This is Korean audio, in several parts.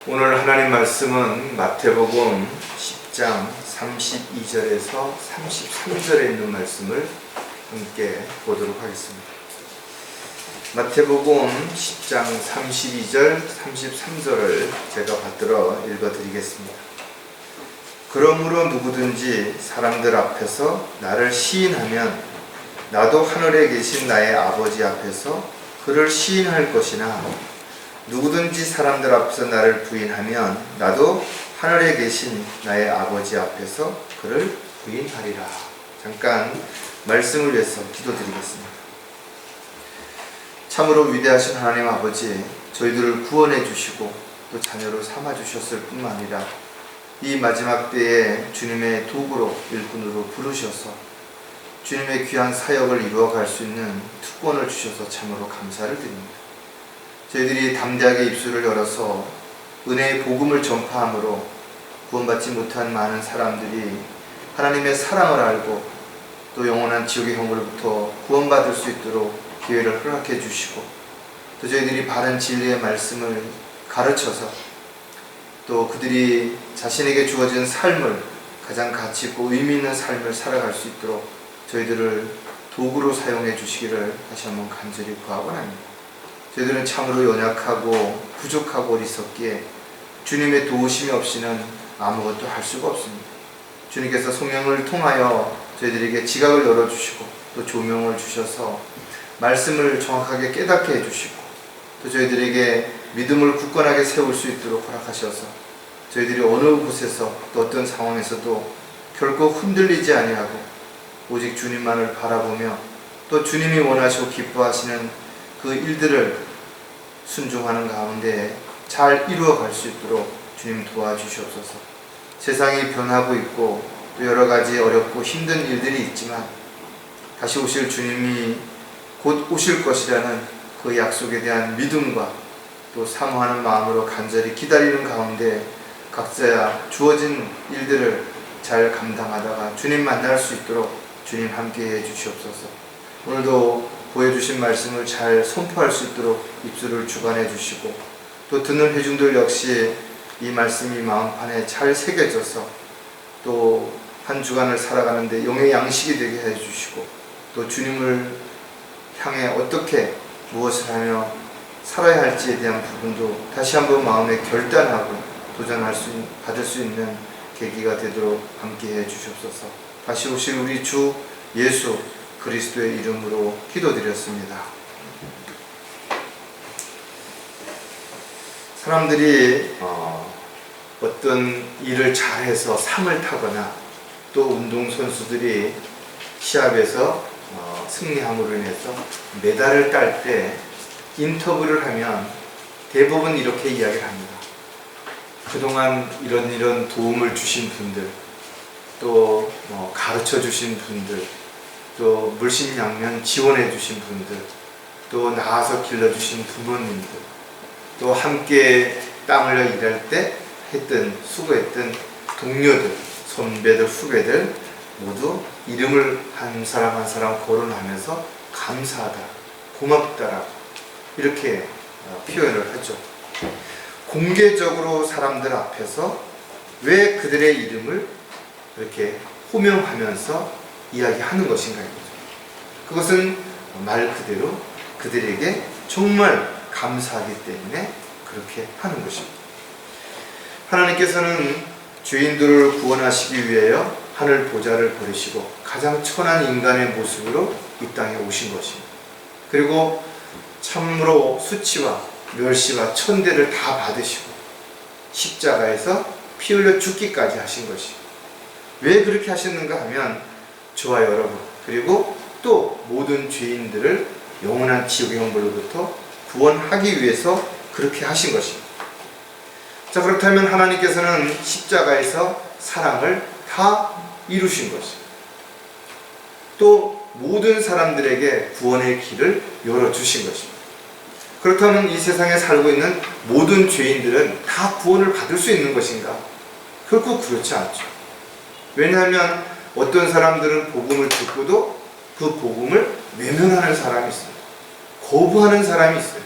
오늘 하나님 말씀은 마태복음 10장 32절에서 33절에 있는 말씀을 함께 보도록 하겠습니다. 마태복음 10장 32절, 33절을 제가 받들어 읽어드리겠습니다. 그러므로 누구든지 사람들 앞에서 나를 시인하면 나도 하늘에 계신 나의 아버지 앞에서 그를 시인할 것이나 누구든지 사람들 앞에서 나를 부인하면 나도 하늘에 계신 나의 아버지 앞에서 그를 부인하리라. 잠깐 말씀을 위해서 기도드리겠습니다. 참으로 위대하신 하나님 아버지, 저희들을 구원해 주시고 또 자녀로 삼아 주셨을 뿐만 아니라 이 마지막 때에 주님의 도구로 일꾼으로 부르셔서 주님의 귀한 사역을 이루어갈 수 있는 특권을 주셔서 참으로 감사를 드립니다. 저희들이 담대하게 입술을 열어서 은혜의 복음을 전파함으로 구원받지 못한 많은 사람들이 하나님의 사랑을 알고 또 영원한 지옥의 형벌로부터 구원받을 수 있도록 기회를 허락해 주시고 또 저희들이 바른 진리의 말씀을 가르쳐서 또 그들이 자신에게 주어진 삶을 가장 가치 있고 의미 있는 삶을 살아갈 수 있도록 저희들을 도구로 사용해 주시기를 다시 한번 간절히 구하고 합니다. 저희들은 참으로 연약하고 부족하고 어리석기에 주님의 도우심이 없이는 아무것도 할 수가 없습니다. 주님께서 성령을 통하여 저희들에게 지각을 열어주시고 또 조명을 주셔서 말씀을 정확하게 깨닫게 해주시고 또 저희들에게 믿음을 굳건하게 세울 수 있도록 허락하셔서 저희들이 어느 곳에서 또 어떤 상황에서도 결코 흔들리지 아니하고 오직 주님만을 바라보며 또 주님이 원하시고 기뻐하시는 그 일들을 순종하는 가운데 잘 이루어갈 수 있도록 주님 도와주시옵소서. 세상이 변하고 있고 또 여러 가지 어렵고 힘든 일들이 있지만 다시 오실 주님이 곧 오실 것이라는 그 약속에 대한 믿음과 또 사모하는 마음으로 간절히 기다리는 가운데 각자 주어진 일들을 잘 감당하다가 주님 만날 수 있도록 주님 함께해 주시옵소서. 오늘도 보여주신 말씀을 잘 선포할 수 있도록 입술을 주관해 주시고 또 듣는 회중들 역시 이 말씀이 마음판에 잘 새겨져서 또 한 주간을 살아가는데 영의 양식이 되게 해주시고 또 주님을 향해 어떻게 무엇을 하며 살아야 할지에 대한 부분도 다시 한번 마음에 결단하고 받을 수 있는 계기가 되도록 함께해 주시옵소서. 다시 오실 우리 주 예수 그리스도의 이름으로 기도드렸습니다. 사람들이 어떤 일을 잘해서 상을 타거나 또 운동선수들이 시합에서 승리함으로 인해서 메달을 딸 때 인터뷰를 하면 대부분 이렇게 이야기를 합니다. 그동안 이런 도움을 주신 분들, 또 가르쳐 주신 분들, 또 물심양면 지원해 주신 분들, 또 나와서 길러주신 부모님들, 또 함께 땀 흘려 일할 때 수고했던 동료들, 선배들, 후배들 모두 이름을 한 사람 한 사람 거론하면서 감사하다, 고맙다라고 이렇게 표현을 하죠. 공개적으로 사람들 앞에서 왜 그들의 이름을 이렇게 호명하면서 이야기하는 것인가 이거죠. 그것은 말 그대로 그들에게 정말 감사하기 때문에 그렇게 하는 것입니다. 하나님께서는 죄인들을 구원하시기 위하여 하늘 보좌를 버리시고 가장 천한 인간의 모습으로 이 땅에 오신 것입니다. 그리고 참으로 수치와 멸시와 천대를 다 받으시고 십자가에서 피 흘려 죽기까지 하신 것입니다. 왜 그렇게 하셨는가 하면 저와 여러분 그리고 또 모든 죄인들을 영원한 지옥의 형벌로부터 구원하기 위해서 그렇게 하신 것입니다. 자, 그렇다면 하나님께서는 십자가에서 사랑을 다 이루신 것입니다. 또 모든 사람들에게 구원의 길을 열어주신 것입니다. 그렇다면 이 세상에 살고 있는 모든 죄인들은 다 구원을 받을 수 있는 것인가? 결코 그렇지 않죠. 왜냐하면 어떤 사람들은 복음을 듣고도 그 복음을 외면하는 사람이 있어요. 거부하는 사람이 있어요.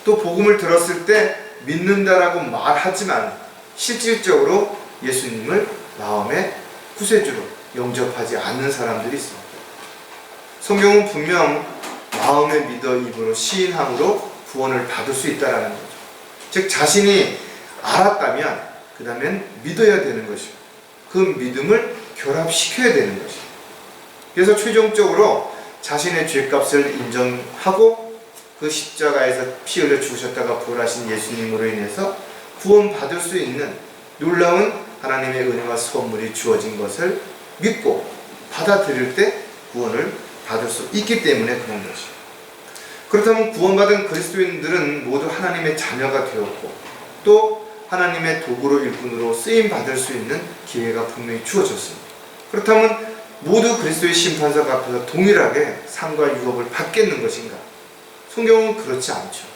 또 복음을 들었을 때 믿는다라고 말하지만 실질적으로 예수님을 마음의 구세주로 영접하지 않는 사람들이 있습니다. 성경은 분명 마음에 믿어 입으로 시인함으로 구원을 받을 수 있다는 거죠. 즉 자신이 알았다면 그 다음엔 믿어야 되는 것이고 그 믿음을 결합시켜야 되는 것이고, 그래서 최종적으로 자신의 죄값을 인정하고 그 십자가에서 피 흘려 죽으셨다가 부활하신 예수님으로 인해서 구원받을 수 있는 놀라운 하나님의 은혜와 선물이 주어진 것을 믿고 받아들일 때 구원을 받을 수 있기 때문에 그런 것이에요. 그렇다면 구원받은 그리스도인들은 모두 하나님의 자녀가 되었고 또 하나님의 도구로 일꾼으로 쓰임받을 수 있는 기회가 분명히 주어졌습니다. 그렇다면 모두 그리스도의 심판석 앞에서 동일하게 상과 유업을 받겠는 것인가? 성경은 그렇지 않죠.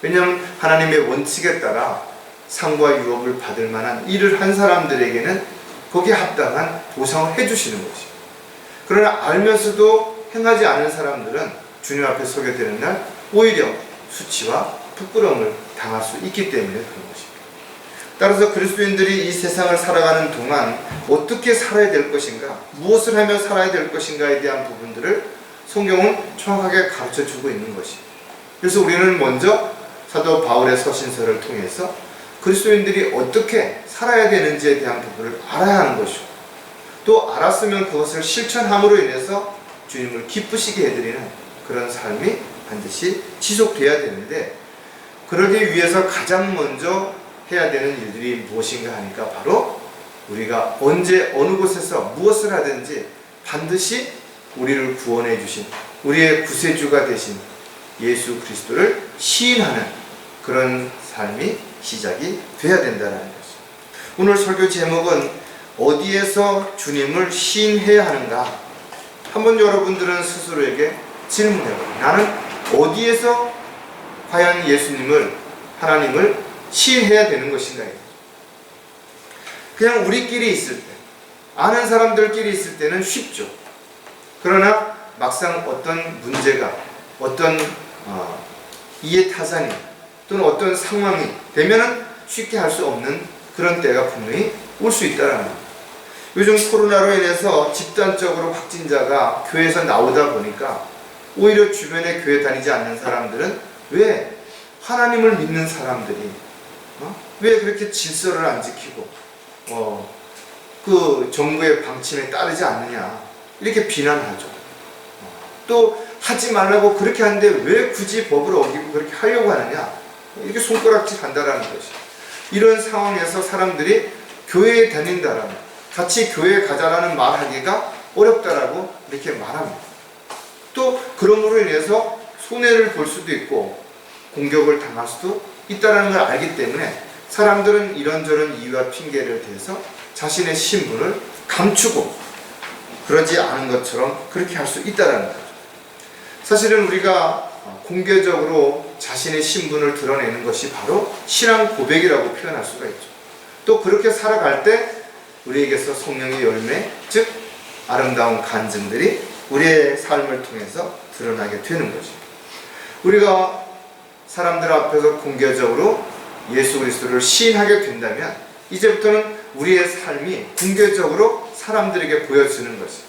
왜냐하면 하나님의 원칙에 따라 상과 유업을 받을 만한 일을 한 사람들에게는 거기에 합당한 보상을 해주시는 것이죠. 그러나 알면서도 행하지 않은 사람들은 주님 앞에 서게 되는 날 오히려 수치와 부끄러움을 당할 수 있기 때문에 그런 것입니다. 따라서 그리스도인들이 이 세상을 살아가는 동안 어떻게 살아야 될 것인가, 무엇을 하며 살아야 될 것인가에 대한 부분들을 성경은 정확하게 가르쳐주고 있는 것입니다. 그래서 우리는 먼저 사도 바울의 서신서를 통해서 그리스도인들이 어떻게 살아야 되는지에 대한 부분을 알아야 하는 것이고 또 알았으면 그것을 실천함으로 인해서 주님을 기쁘시게 해드리는 그런 삶이 반드시 지속돼야 되는데, 그러기 위해서 가장 먼저 해야 되는 일들이 무엇인가 하니까 바로 우리가 언제 어느 곳에서 무엇을 하든지 반드시 우리를 구원해 주신 우리의 구세주가 되신 예수 그리스도를 시인하는 그런 삶이 시작이 돼야 된다는 것입니다. 오늘 설교 제목은 어디에서 주님을 시인해야 하는가? 한번 여러분들은 스스로에게 질문해봐요. 나는 어디에서 과연 예수님을, 하나님을 시인해야 되는 것인가? 그냥 우리끼리 있을 때, 아는 사람들끼리 있을 때는 쉽죠. 그러나 막상 어떤 문제가, 어떤 이해타산이 또는 어떤 상황이 되면은 쉽게 할 수 없는 그런 때가 분명히 올 수 있다는 거예요. 요즘 코로나로 인해서 집단적으로 확진자가 교회에서 나오다 보니까 오히려 주변에 교회 다니지 않는 사람들은 왜 하나님을 믿는 사람들이 왜 그렇게 질서를 안 지키고 그 정부의 방침에 따르지 않느냐 이렇게 비난하죠. 또 하지 말라고 그렇게 하는데 왜 굳이 법을 어기고 그렇게 하려고 하느냐 이렇게 손가락질 한다라는 것이, 이런 상황에서 사람들이 교회에 다닌다라는, 같이 교회에 가자라는 말하기가 어렵다라고 이렇게 말합니다. 또 그러므로 인해서 손해를 볼 수도 있고 공격을 당할 수도 있다는 걸 알기 때문에 사람들은 이런저런 이유와 핑계를 대서 자신의 신분을 감추고 그러지 않은 것처럼 그렇게 할 수 있다는 거죠. 사실은 우리가 공개적으로 자신의 신분을 드러내는 것이 바로 신앙 고백이라고 표현할 수가 있죠. 또 그렇게 살아갈 때 우리에게서 성령의 열매, 즉 아름다운 간증들이 우리의 삶을 통해서 드러나게 되는 거죠. 우리가 사람들 앞에서 공개적으로 예수 그리스도를 시인하게 된다면 이제부터는 우리의 삶이 공개적으로 사람들에게 보여지는 것이죠.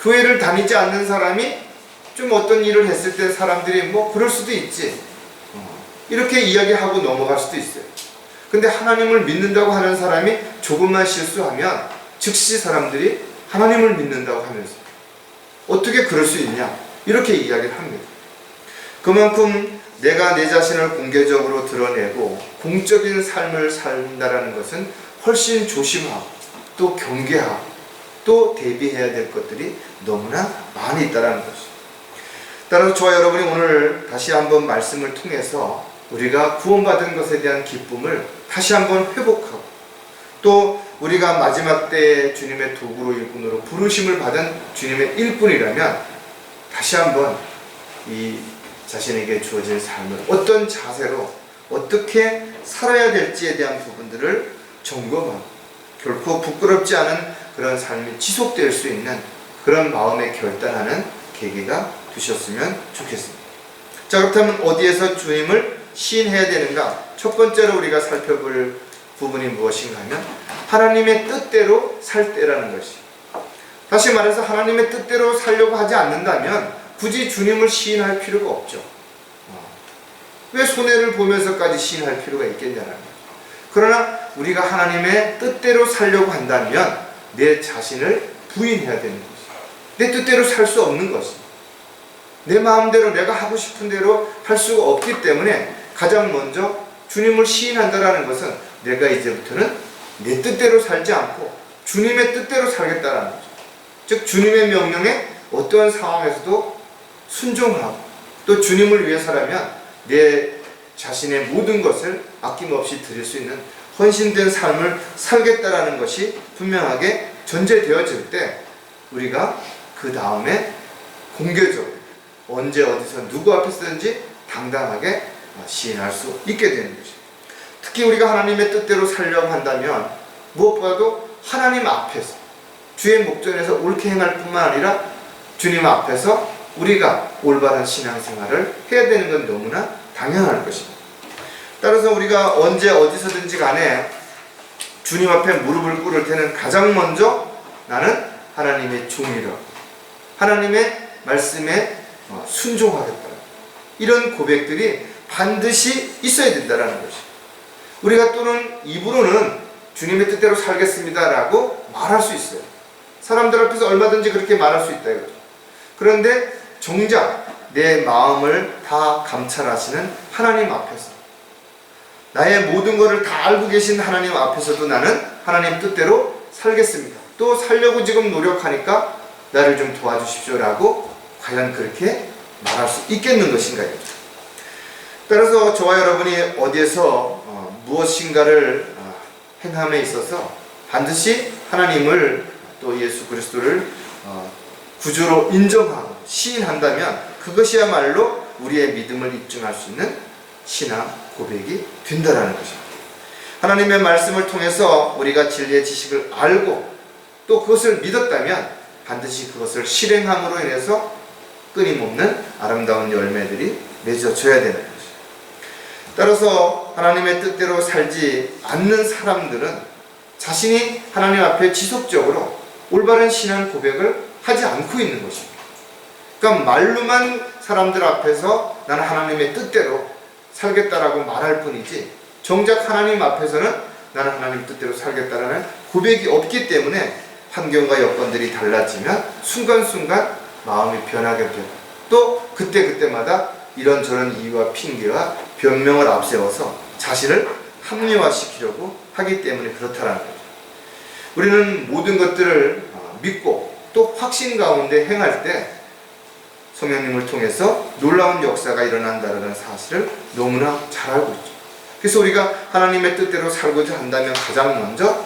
교회를 다니지 않는 사람이 좀 어떤 일을 했을 때 사람들이 뭐 그럴 수도 있지 이렇게 이야기하고 넘어갈 수도 있어요. 근데 하나님을 믿는다고 하는 사람이 조금만 실수하면 즉시 사람들이 하나님을 믿는다고 하면서 어떻게 그럴 수 있냐 이렇게 이야기를 합니다. 그만큼 내가 내 자신을 공개적으로 드러내고 공적인 삶을 산다라는 것은 훨씬 조심하고 또 경계하고 또 대비해야 될 것들이 너무나 많이 있다는 것이죠. 따라서 저와 여러분이 오늘 다시 한번 말씀을 통해서 우리가 구원받은 것에 대한 기쁨을 다시 한번 회복하고 또 우리가 마지막 때에 주님의 도구로 일꾼으로 부르심을 받은 주님의 일꾼이라면 다시 한번 이 자신에게 주어진 삶을 어떤 자세로 어떻게 살아야 될지에 대한 부분들을 점검하고 결코 부끄럽지 않은 그런 삶이 지속될 수 있는 그런 마음에 결단하는 계기가 되셨으면 좋겠습니다. 자, 그렇다면 어디에서 주님을 시인해야 되는가? 첫 번째로 우리가 살펴볼 부분이 무엇인가 하면 하나님의 뜻대로 살 때라는 것이. 다시 말해서 하나님의 뜻대로 살려고 하지 않는다면 굳이 주님을 시인할 필요가 없죠. 왜 손해를 보면서까지 시인할 필요가 있겠냐는 거죠. 그러나 우리가 하나님의 뜻대로 살려고 한다면 내 자신을 부인해야 되는 것이죠. 내 뜻대로 살 수 없는 것이죠. 내 마음대로 내가 하고 싶은 대로 할 수가 없기 때문에 가장 먼저 주님을 시인한다는 것은 내가 이제부터는 내 뜻대로 살지 않고 주님의 뜻대로 살겠다는 거죠. 즉 주님의 명령에 어떠한 상황에서도 순종하고 또 주님을 위해서라면 내 자신의 모든 것을 아낌없이 드릴 수 있는 헌신된 삶을 살겠다라는 것이 분명하게 전제되어질 때 우리가 그 다음에 공개적으로 언제 어디서 누구 앞에서든지 당당하게 시인할 수 있게 되는 것입니다. 특히 우리가 하나님의 뜻대로 살려고 한다면 무엇보다도 하나님 앞에서 주의 목전에서 옳게 행할 뿐만 아니라 주님 앞에서 우리가 올바른 신앙생활을 해야 되는 건 너무나 당연한 것입니다. 따라서 우리가 언제 어디서든지 간에 주님 앞에 무릎을 꿇을 때는 가장 먼저 나는 하나님의 종이라 하나님의 말씀에 순종하겠다. 이런 고백들이 반드시 있어야 된다는 것입니다. 우리가 또는 입으로는 주님의 뜻대로 살겠습니다라고 말할 수 있어요. 사람들 앞에서 얼마든지 그렇게 말할 수 있다 이거죠. 그런데 정작 내 마음을 다 감찰하시는 하나님 앞에서 나의 모든 것을 다 알고 계신 하나님 앞에서도 나는 하나님 뜻대로 살겠습니다. 또 살려고 지금 노력하니까 나를 좀 도와주십시오라고 과연 그렇게 말할 수 있겠는 것인가요? 따라서 저와 여러분이 어디에서 무엇인가를 행함에 있어서 반드시 하나님을 또 예수 그리스도를 구주로 인정하고 시인한다면 그것이야말로 우리의 믿음을 입증할 수 있는 신앙 고백이 된다는 것입니다. 하나님의 말씀을 통해서 우리가 진리의 지식을 알고 또 그것을 믿었다면 반드시 그것을 실행함으로 인해서 끊임없는 아름다운 열매들이 맺어져야 되는 것입니다. 따라서 하나님의 뜻대로 살지 않는 사람들은 자신이 하나님 앞에 지속적으로 올바른 신앙 고백을 하지 않고 있는 것입니다. 그러니까 말로만 사람들 앞에서 나는 하나님의 뜻대로 살겠다라고 말할 뿐이지 정작 하나님 앞에서는 나는 하나님 뜻대로 살겠다라는 고백이 없기 때문에 환경과 여건들이 달라지면 순간순간 마음이 변하게 되고 또 그때그때마다 이런저런 이유와 핑계와 변명을 앞세워서 자신을 합리화시키려고 하기 때문에 그렇다는 거죠. 우리는 모든 것들을 믿고 또 확신 가운데 행할 때 성령님을 통해서 놀라운 역사가 일어난다는 사실을 너무나 잘 알고 있죠. 그래서 우리가 하나님의 뜻대로 살고자 한다면 가장 먼저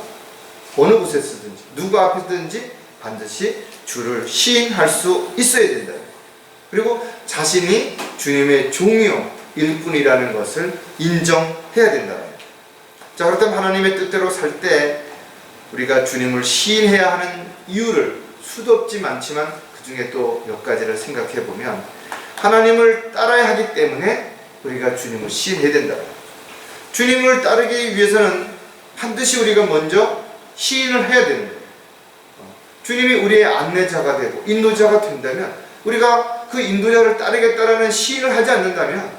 어느 곳에 서든지 누구 앞에든지 반드시 주를 시인할 수 있어야 된다. 그리고 자신이 주님의 종이요 일꾼이라는 것을 인정해야 된다. 자, 그렇다면 하나님의 뜻대로 살 때 우리가 주님을 시인해야 하는 이유를 수도 없지 많지만 그 중에 또 몇 가지를 생각해 보면 하나님을 따라야 하기 때문에 우리가 주님을 시인해야 된다. 주님을 따르기 위해서는 반드시 우리가 먼저 시인을 해야 되는 거예요. 주님이 우리의 안내자가 되고 인도자가 된다면 우리가 그 인도자를 따르겠다라는 시인을 하지 않는다면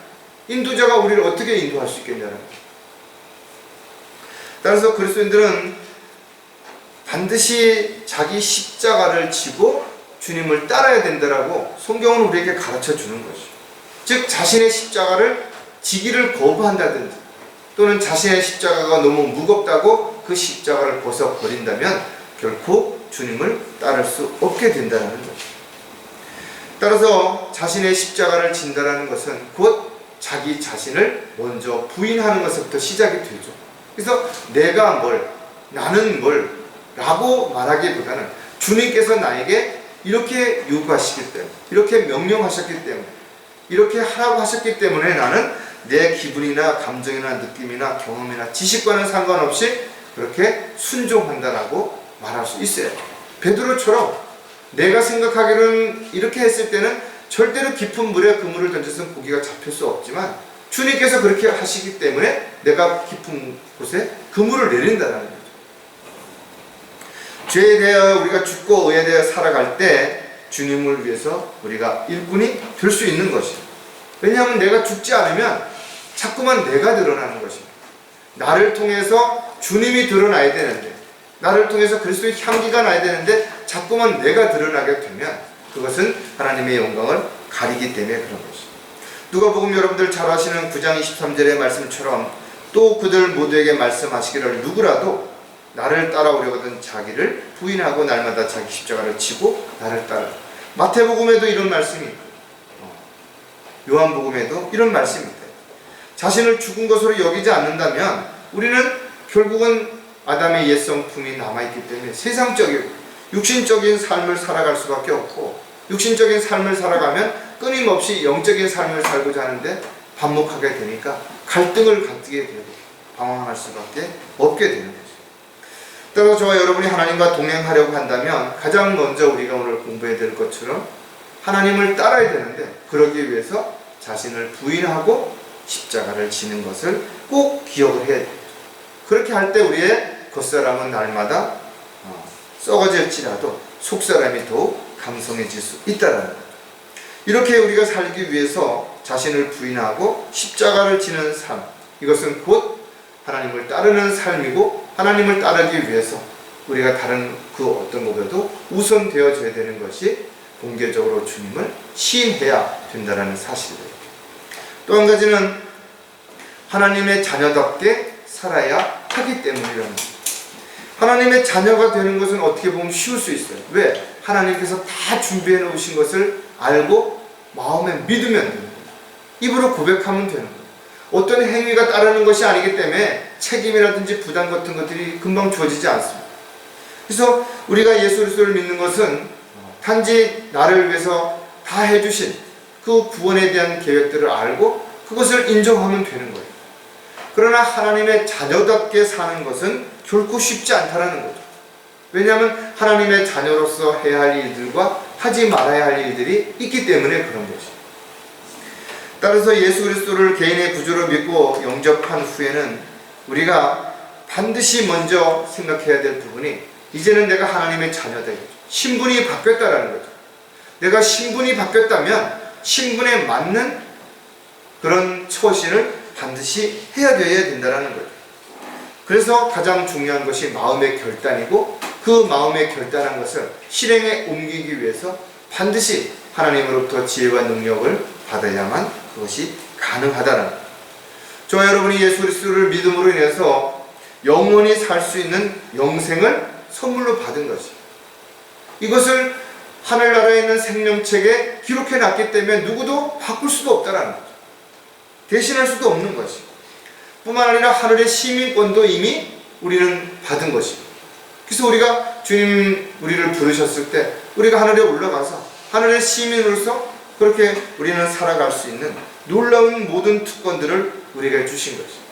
인도자가 우리를 어떻게 인도할 수 있겠냐는 거예요. 따라서 그리스도인들은 반드시 자기 십자가를 지고 주님을 따라야 된다라고 성경은 우리에게 가르쳐 주는 것이죠. 즉 자신의 십자가를 지기를 거부한다든지 또는 자신의 십자가가 너무 무겁다고 그 십자가를 벗어버린다면 결코 주님을 따를 수 없게 된다는 것이죠. 따라서 자신의 십자가를 진다는 것은 곧 자기 자신을 먼저 부인하는 것부터 시작이 되죠. 그래서 내가 뭘, 나는 뭘 라고 말하기보다는 주님께서 나에게 이렇게 요구하시기 때문에 이렇게 명령하셨기 때문에 이렇게 하라고 하셨기 때문에 나는 내 기분이나 감정이나 느낌이나 경험이나 지식과는 상관없이 그렇게 순종한다라고 말할 수 있어요. 베드로처럼 내가 생각하기로는 이렇게 했을 때는 절대로 깊은 물에 그물을 던져서 고기가 잡힐 수 없지만 주님께서 그렇게 하시기 때문에 내가 깊은 곳에 그물을 내린다는 거죠. 죄에 대하여 우리가 죽고 의에 대하여 살아갈 때 주님을 위해서 우리가 일꾼이 될 수 있는 것이에요. 왜냐하면 내가 죽지 않으면 자꾸만 내가 드러나는 것입니다. 나를 통해서 주님이 드러나야 되는데, 나를 통해서 그리스도의 향기가 나야 되는데 자꾸만 내가 드러나게 되면 그것은 하나님의 영광을 가리기 때문에 그런 것입니다. 누가복음 여러분들 잘 아시는 9장 23절의 말씀처럼 또 그들 모두에게 말씀하시기를 누구라도 나를 따라오려거든 자기를 부인하고 날마다 자기 십자가를 지고 나를 따라. 마태복음에도 이런 말씀이 있고 요한복음에도 이런 말씀이 있다. 자신을 죽은 것으로 여기지 않는다면 우리는 결국은 아담의 옛 성품이 남아있기 때문에 세상적이고 육신적인 삶을 살아갈 수밖에 없고, 육신적인 삶을 살아가면 끊임없이 영적인 삶을 살고자 하는데 반목하게 되니까 갈등을 갖게 되고 방황할 수밖에 없게 되는 거죠. 따라서 저와 여러분이 하나님과 동행하려고 한다면 가장 먼저 우리가 오늘 공부해야 될 것처럼 하나님을 따라야 되는데, 그러기 위해서 자신을 부인하고 십자가를 지는 것을 꼭 기억을 해야 돼요. 그렇게 할 때 우리의 겉사람은 날마다 썩어질지라도 속사람이 더욱 강성해질 수 있다는 거예요. 이렇게 우리가 살기 위해서 자신을 부인하고 십자가를 지는 삶, 이것은 곧 하나님을 따르는 삶이고, 하나님을 따르기 위해서 우리가 다른 그 어떤 것보다도 우선되어져야 되는 것이 공개적으로 주님을 시인해야 된다는 사실이에요. 또 한 가지는 하나님의 자녀답게 살아야 하기 때문이라는 거예요. 하나님의 자녀가 되는 것은 어떻게 보면 쉬울 수 있어요. 왜? 하나님께서 다 준비해 놓으신 것을 알고 마음에 믿으면 되는 거예요. 입으로 고백하면 되는 거예요. 어떤 행위가 따르는 것이 아니기 때문에 책임이라든지 부담 같은 것들이 금방 주어지지 않습니다. 그래서 우리가 예수 그리스도를 믿는 것은 단지 나를 위해서 다 해주신 그 구원에 대한 계획들을 알고 그것을 인정하면 되는 거예요. 그러나 하나님의 자녀답게 사는 것은 결코 쉽지 않다는 거죠. 왜냐하면 하나님의 자녀로서 해야 할 일들과 하지 말아야 할 일들이 있기 때문에 그런 것이죠. 따라서 예수 그리스도를 개인의 구주로 믿고 영접한 후에는 우리가 반드시 먼저 생각해야 될 부분이, 이제는 내가 하나님의 자녀다. 신분이 바뀌었다라는 거죠. 내가 신분이 바뀌었다면 신분에 맞는 그런 처신을 반드시 해야 된다는 거죠. 그래서 가장 중요한 것이 마음의 결단이고, 그 마음의 결단한 것을 실행에 옮기기 위해서 반드시 하나님으로부터 지혜와 능력을 받아야만 그것이 가능하다는 거예요. 저와 여러분이 예수 그리스도를 믿음으로 인해서 영원히 살 수 있는 영생을 선물로 받은 것이에요. 이것을 하늘나라에 있는 생명책에 기록해 놨기 때문에 누구도 바꿀 수도 없다는 거죠. 대신할 수도 없는 것이에요. 뿐만 아니라 하늘의 시민권도 이미 우리는 받은 것입니다. 그래서 우리가 주님 우리를 부르셨을 때 우리가 하늘에 올라가서 하늘의 시민으로서 그렇게 우리는 살아갈 수 있는 놀라운 모든 특권들을 우리에게 주신 것입니다.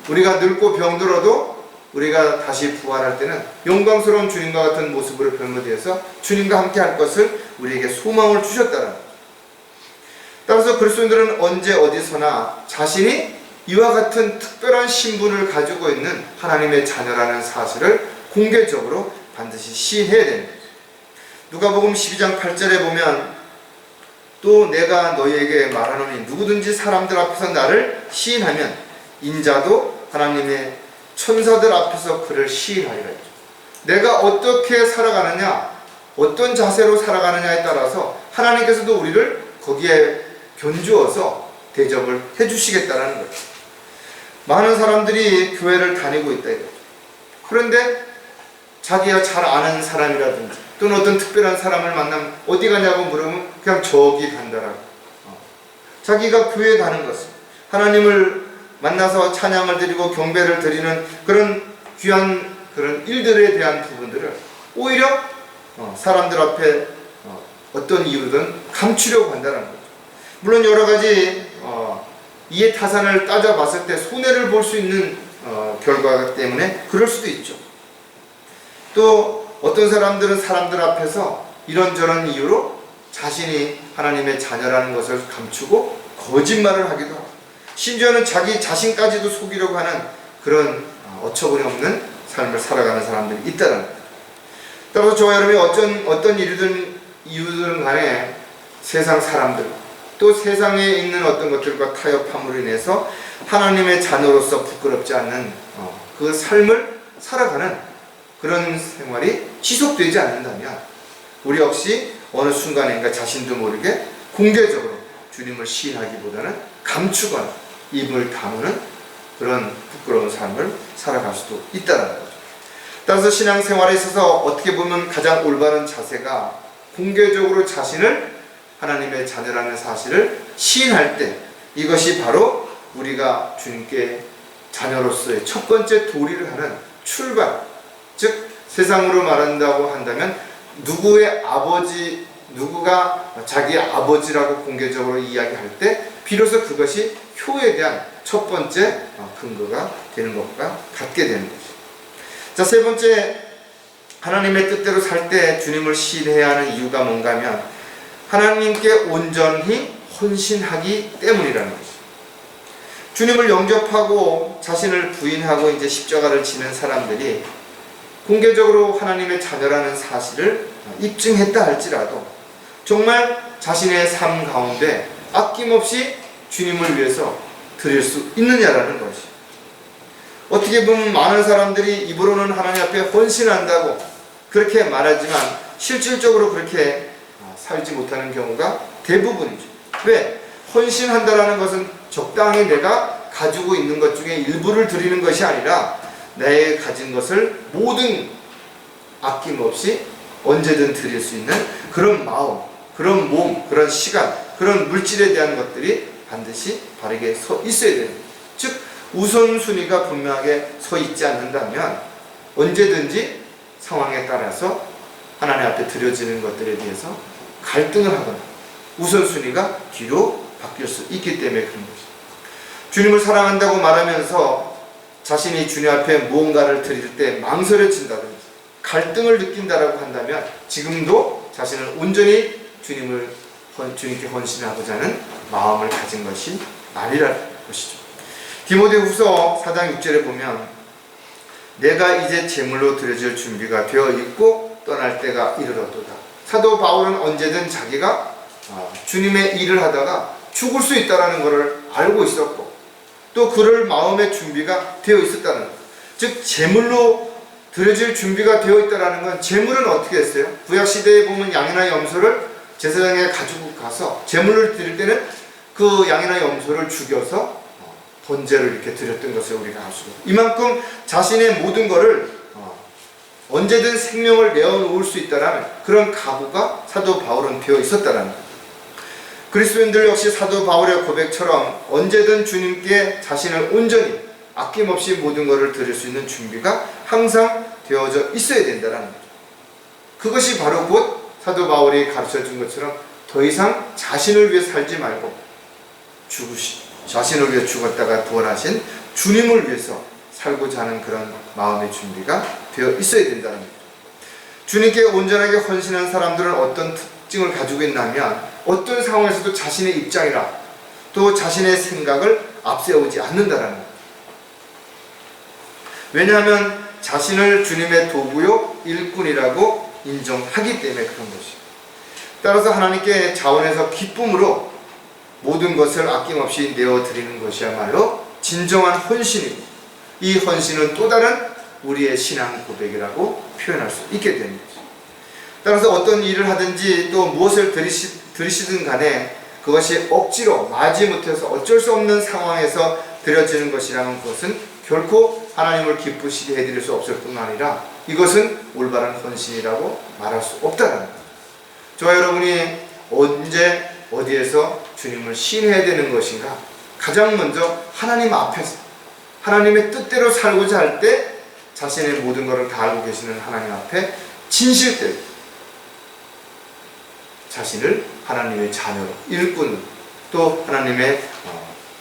우리가 늙고 병들어도 우리가 다시 부활할 때는 영광스러운 주님과 같은 모습으로 변모되어서 주님과 함께 할 것을 우리에게 소망을 주셨다는 거죠. 따라서 그리스도인들은 언제 어디서나 자신이 이와 같은 특별한 신분을 가지고 있는 하나님의 자녀라는 사실을 공개적으로 반드시 시인해야 됩니다. 누가복음 12장 8절에 보면 또 내가 너희에게 말하노니 누구든지 사람들 앞에서 나를 시인하면 인자도 하나님의 천사들 앞에서 그를 시인하리라 했죠. 내가 어떻게 살아가느냐, 어떤 자세로 살아가느냐에 따라서 하나님께서도 우리를 거기에 견주어서 대접을 해주시겠다는 거죠. 많은 사람들이 교회를 다니고 있다 이거죠. 그런데 자기가 잘 아는 사람이라든지 또는 어떤 특별한 사람을 만나면 어디 가냐고 물으면 그냥 저기 간다라고. 자기가 교회 가는 것은 하나님을 만나서 찬양을 드리고 경배를 드리는 그런 귀한 그런 일들에 대한 부분들을 오히려 사람들 앞에 어떤 이유든 감추려고 한다는 거죠. 물론 여러 가지 이해타산을 따져봤을 때 손해를 볼 수 있는 결과 때문에 그럴 수도 있죠. 또 어떤 사람들은 사람들 앞에서 이런저런 이유로 자신이 하나님의 자녀라는 것을 감추고 거짓말을 하기도 하고, 심지어는 자기 자신까지도 속이려고 하는 그런 어처구니 없는 삶을 살아가는 사람들이 있다는 거예요. 따라서 저와 여러분이 어떤 이유든 간에 세상 사람들 또 세상에 있는 어떤 것들과 타협함으로 인해서 하나님의 자녀로서 부끄럽지 않는 그 삶을 살아가는 그런 생활이 지속되지 않는다면 우리 역시 어느 순간인가 자신도 모르게 공개적으로 주님을 시인하기보다는 감추거나 입을 다무는 그런 부끄러운 삶을 살아갈 수도 있다는 거죠. 따라서 신앙생활에 있어서 어떻게 보면 가장 올바른 자세가 공개적으로 자신을 하나님의 자녀라는 사실을 시인할 때, 이것이 바로 우리가 주님께 자녀로서의 첫 번째 도리를 하는 출발, 즉 세상으로 말한다고 한다면 누구가 자기의 아버지라고 공개적으로 이야기할 때 비로소 그것이 효에 대한 첫 번째 근거가 되는 것과 같게 되는 것이죠. 자, 세 번째, 하나님의 뜻대로 살 때 주님을 시인해야 하는 이유가 뭔가 하면 하나님께 온전히 헌신하기 때문이라는 것이죠. 주님을 영접하고 자신을 부인하고 이제 십자가를 지는 사람들이 공개적으로 하나님의 자녀라는 사실을 입증했다 할지라도 정말 자신의 삶 가운데 아낌없이 주님을 위해서 드릴 수 있느냐라는 것이죠. 어떻게 보면 많은 사람들이 입으로는 하나님 앞에 헌신한다고 그렇게 말하지만 실질적으로 그렇게 살지 못하는 경우가 대부분이죠. 왜? 헌신한다라는 것은 적당히 내가 가지고 있는 것 중에 일부를 드리는 것이 아니라 내 가진 것을 모든 아낌없이 언제든 드릴 수 있는 그런 마음, 그런 몸, 그런 시간, 그런 물질에 대한 것들이 반드시 바르게 서 있어야 됩니다. 즉 우선순위가 분명하게 서 있지 않는다면 언제든지 상황에 따라서 하나님 앞에 드려지는 것들에 대해서 갈등을 하거나 우선순위가 뒤로 바뀔 수 있기 때문에 그런 것입니다. 주님을 사랑한다고 말하면서 자신이 주님 앞에 무언가를 드릴 때 망설여진다든지 갈등을 느낀다라고 한다면 지금도 자신을 온전히 주님께 헌신하고자 하는 마음을 가진 것이 아니라는 것이죠. 디모데후서 4장 6절에 보면 내가 이제 제물로 드려질 준비가 되어 있고 떠날 때가 이르렀도다. 사도 바울은 언제든 자기가 주님의 일을 하다가 죽을 수 있다는 것을 알고 있었고 또 그럴 마음의 준비가 되어 있었다는 것. 즉 제물로 드려질 준비가 되어 있다는 건 제물은 어떻게 했어요? 구약시대에 보면 양이나 염소를 제사장에 가지고 가서 제물을 드릴 때는 그 양이나 염소를 죽여서 번제를 이렇게 드렸던 것을 우리가 알 수가 있어요. 이만큼 자신의 모든 것을 언제든 생명을 내어놓을 수 있다는 그런 각오가 사도 바울은 되어 있었다는 거예요. 그리스도인들 역시 사도 바울의 고백처럼 언제든 주님께 자신을 온전히 아낌없이 모든 것을 드릴 수 있는 준비가 항상 되어져 있어야 된다는 거죠. 그것이 바로 곧 사도 바울이 가르쳐 준 것처럼 더 이상 자신을 위해 살지 말고 자신을 위해 죽었다가 부활하신 주님을 위해서 살고자 하는 그런 마음의 준비가 되어 있어야 된다는 거죠. 주님께 온전하게 헌신한 사람들은 어떤 특징을 가지고 있냐면 어떤 상황에서도 자신의 입장이나 또 자신의 생각을 앞세우지 않는다는 거예요. 왜냐하면 자신을 주님의 도구요 일꾼이라고 인정하기 때문에 그런 것이에요. 따라서 하나님께 자원해서 기쁨으로 모든 것을 아낌없이 내어드리는 것이야말로 진정한 헌신이고 이 헌신은 또 다른 우리의 신앙 고백이라고 표현할 수 있게 되는 거죠. 따라서 어떤 일을 하든지 또 무엇을 들이시든 간에 그것이 억지로 마지못해서 어쩔 수 없는 상황에서 드려지는 것이라는 것은 결코 하나님을 기쁘시게 해드릴 수 없을 뿐만 아니라 이것은 올바른 헌신이라고 말할 수 없다는 거예요. 저와 여러분이 언제 어디에서 주님을 시인해야 되는 것인가? 가장 먼저 하나님 앞에서 하나님의 뜻대로 살고자 할 때 자신의 모든 것을 다 알고 계시는 하나님 앞에 진실되게 자신을 하나님의 자녀로 일꾼 또 하나님의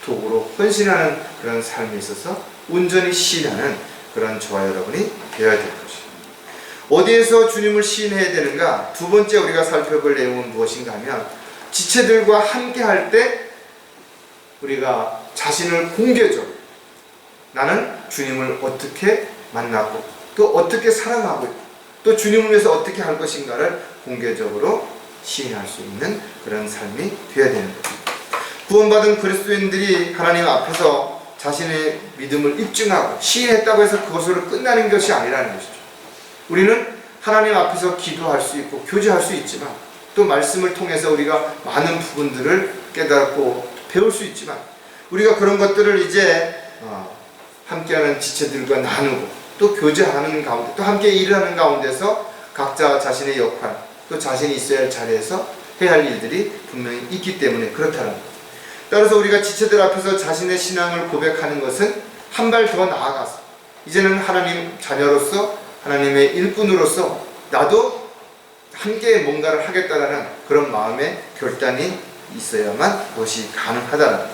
도구로 헌신하는 그런 삶에 있어서 온전히 시인하는 그런 저와 여러분이 되어야 될 것입니다. 어디에서 주님을 시인해야 되는가? 두 번째 우리가 살펴볼 내용은 무엇인가 하면 지체들과 함께 할 때 우리가 자신을 공개적으로 나는 주님을 어떻게 만났고 또 어떻게 사랑하고 있고 또 주님을 위해서 어떻게 할 것인가를 공개적으로 시인할 수 있는 그런 삶이 되어야 되는 것입니다. 구원받은 그리스도인들이 하나님 앞에서 자신의 믿음을 입증하고 시인했다고 해서 그것으로 끝나는 것이 아니라는 것이죠. 우리는 하나님 앞에서 기도할 수 있고 교제할 수 있지만 또 말씀을 통해서 우리가 많은 부분들을 깨닫고 배울 수 있지만 우리가 그런 것들을 이제 함께하는 지체들과 나누고 또 교제하는 가운데 또 함께 일하는 가운데서 각자 자신의 역할 또 자신이 있어야 할 자리에서 해야 할 일들이 분명히 있기 때문에 그렇다는 것. 따라서 우리가 지체들 앞에서 자신의 신앙을 고백하는 것은 한 발 더 나아가서 이제는 하나님 자녀로서 하나님의 일꾼으로서 나도 함께 뭔가를 하겠다라는 그런 마음의 결단이 있어야만 그것이 가능하다는 것.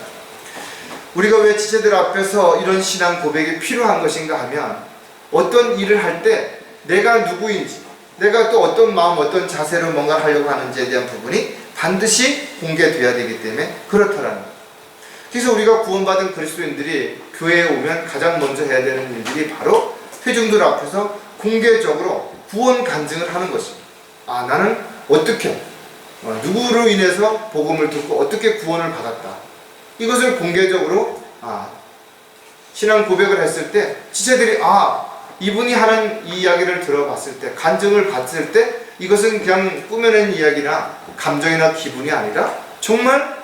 우리가 왜 지체들 앞에서 이런 신앙 고백이 필요한 것인가 하면 어떤 일을 할 때 내가 누구인지 내가 또 어떤 마음 어떤 자세로 뭔가 하려고 하는지에 대한 부분이 반드시 공개되어야 되기 때문에 그렇다라는 거예요. 그래서 우리가 구원받은 그리스도인들이 교회에 오면 가장 먼저 해야 되는 일들이 바로 회중들 앞에서 공개적으로 구원 간증을 하는 것입니다. 나는 어떻게 누구로 인해서 복음을 듣고 어떻게 구원을 받았다. 이것을 공개적으로 신앙 고백을 했을 때 지체들이 이분이 하는 이 이야기를 들어봤을 때 간증을 봤을 때 이것은 그냥 꾸며낸 이야기나 감정이나 기분이 아니라 정말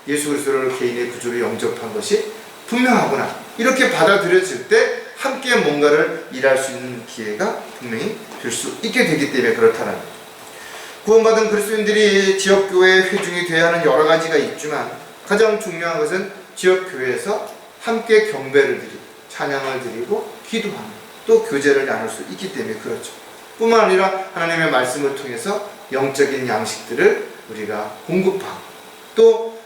예수 그리스도를 개인의 구주로 영접한 것이 분명하구나 이렇게 받아들여질 때 함께 뭔가를 일할 수 있는 기회가 분명히 될 수 있게 되기 때문에 그렇다는 거죠. 구원받은 그리스도인들이 지역교회의 회중이 되어야 하는 여러 가지가 있지만 가장 중요한 것은 지역교회에서 함께 경배를 드리고 찬양을 드리고 기도하는 또 교제를 나눌 수 있기 때문에 그렇죠. 뿐만 아니라 하나님의 말씀을 통해서 영적인 양식들을 우리가 공급하고 또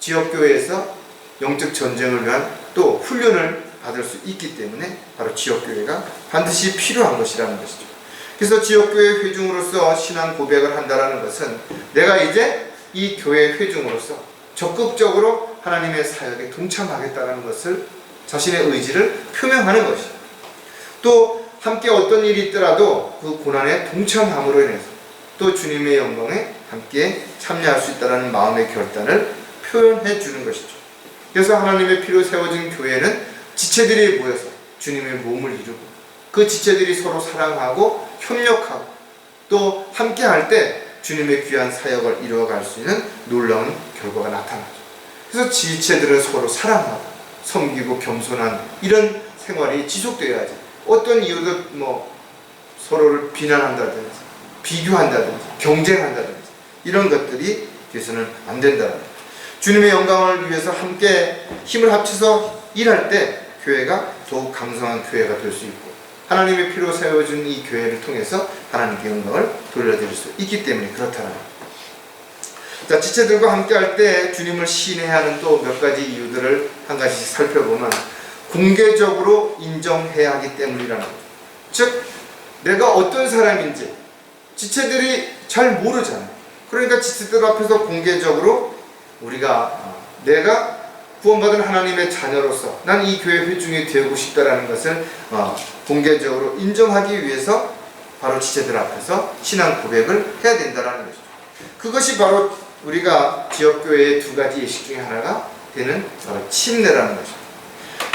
지역교회에서 영적 전쟁을 위한 또 훈련을 받을 수 있기 때문에 바로 지역교회가 반드시 필요한 것이라는 것이죠. 그래서 지역교회 회중으로서 신앙 고백을 한다는 것은 내가 이제 이 교회 회중으로서 적극적으로 하나님의 사역에 동참하겠다는 것을 자신의 의지를 표명하는 것이죠. 또 함께 어떤 일이 있더라도 그 고난에 동참함으로 인해서 또 주님의 영광에 함께 참여할 수 있다는 마음의 결단을 표현해 주는 것이죠. 그래서 하나님의 피로 세워진 교회는 지체들이 모여서 주님의 몸을 이루고 그 지체들이 서로 사랑하고 협력하고 또 함께 할 때 주님의 귀한 사역을 이루어갈 수 있는 놀라운 결과가 나타나죠. 그래서 지체들은 서로 사랑하고 섬기고 겸손한 이런 생활이 지속되어야지 어떤 이유도 서로를 비난한다든지 비교한다든지 경쟁한다든지 이런 것들이 돼서는 안 된다는 거예요. 주님의 영광을 위해서 함께 힘을 합쳐서 일할 때 교회가 더욱 강성한 교회가 될 수 있고 하나님의 피로 세워준 이 교회를 통해서 하나님께 영광을 돌려드릴 수 있기 때문에 그렇다는 거예요. 자, 지체들과 함께 할 때 주님을 시인해야 하는 또 몇 가지 이유들을 한 가지씩 살펴보면 공개적으로 인정해야 하기 때문이라는 거죠. 즉 내가 어떤 사람인지 지체들이 잘 모르잖아요. 그러니까 지체들 앞에서 공개적으로 우리가 내가 구원받은 하나님의 자녀로서 난 이 교회 회중이 되고 싶다라는 것을 공개적으로 인정하기 위해서 바로 지체들 앞에서 신앙 고백을 해야 된다는 것이죠. 그것이 바로 우리가 지역교회의 두 가지 예식 중에 하나가 되는 바로 침례라는 것입니다.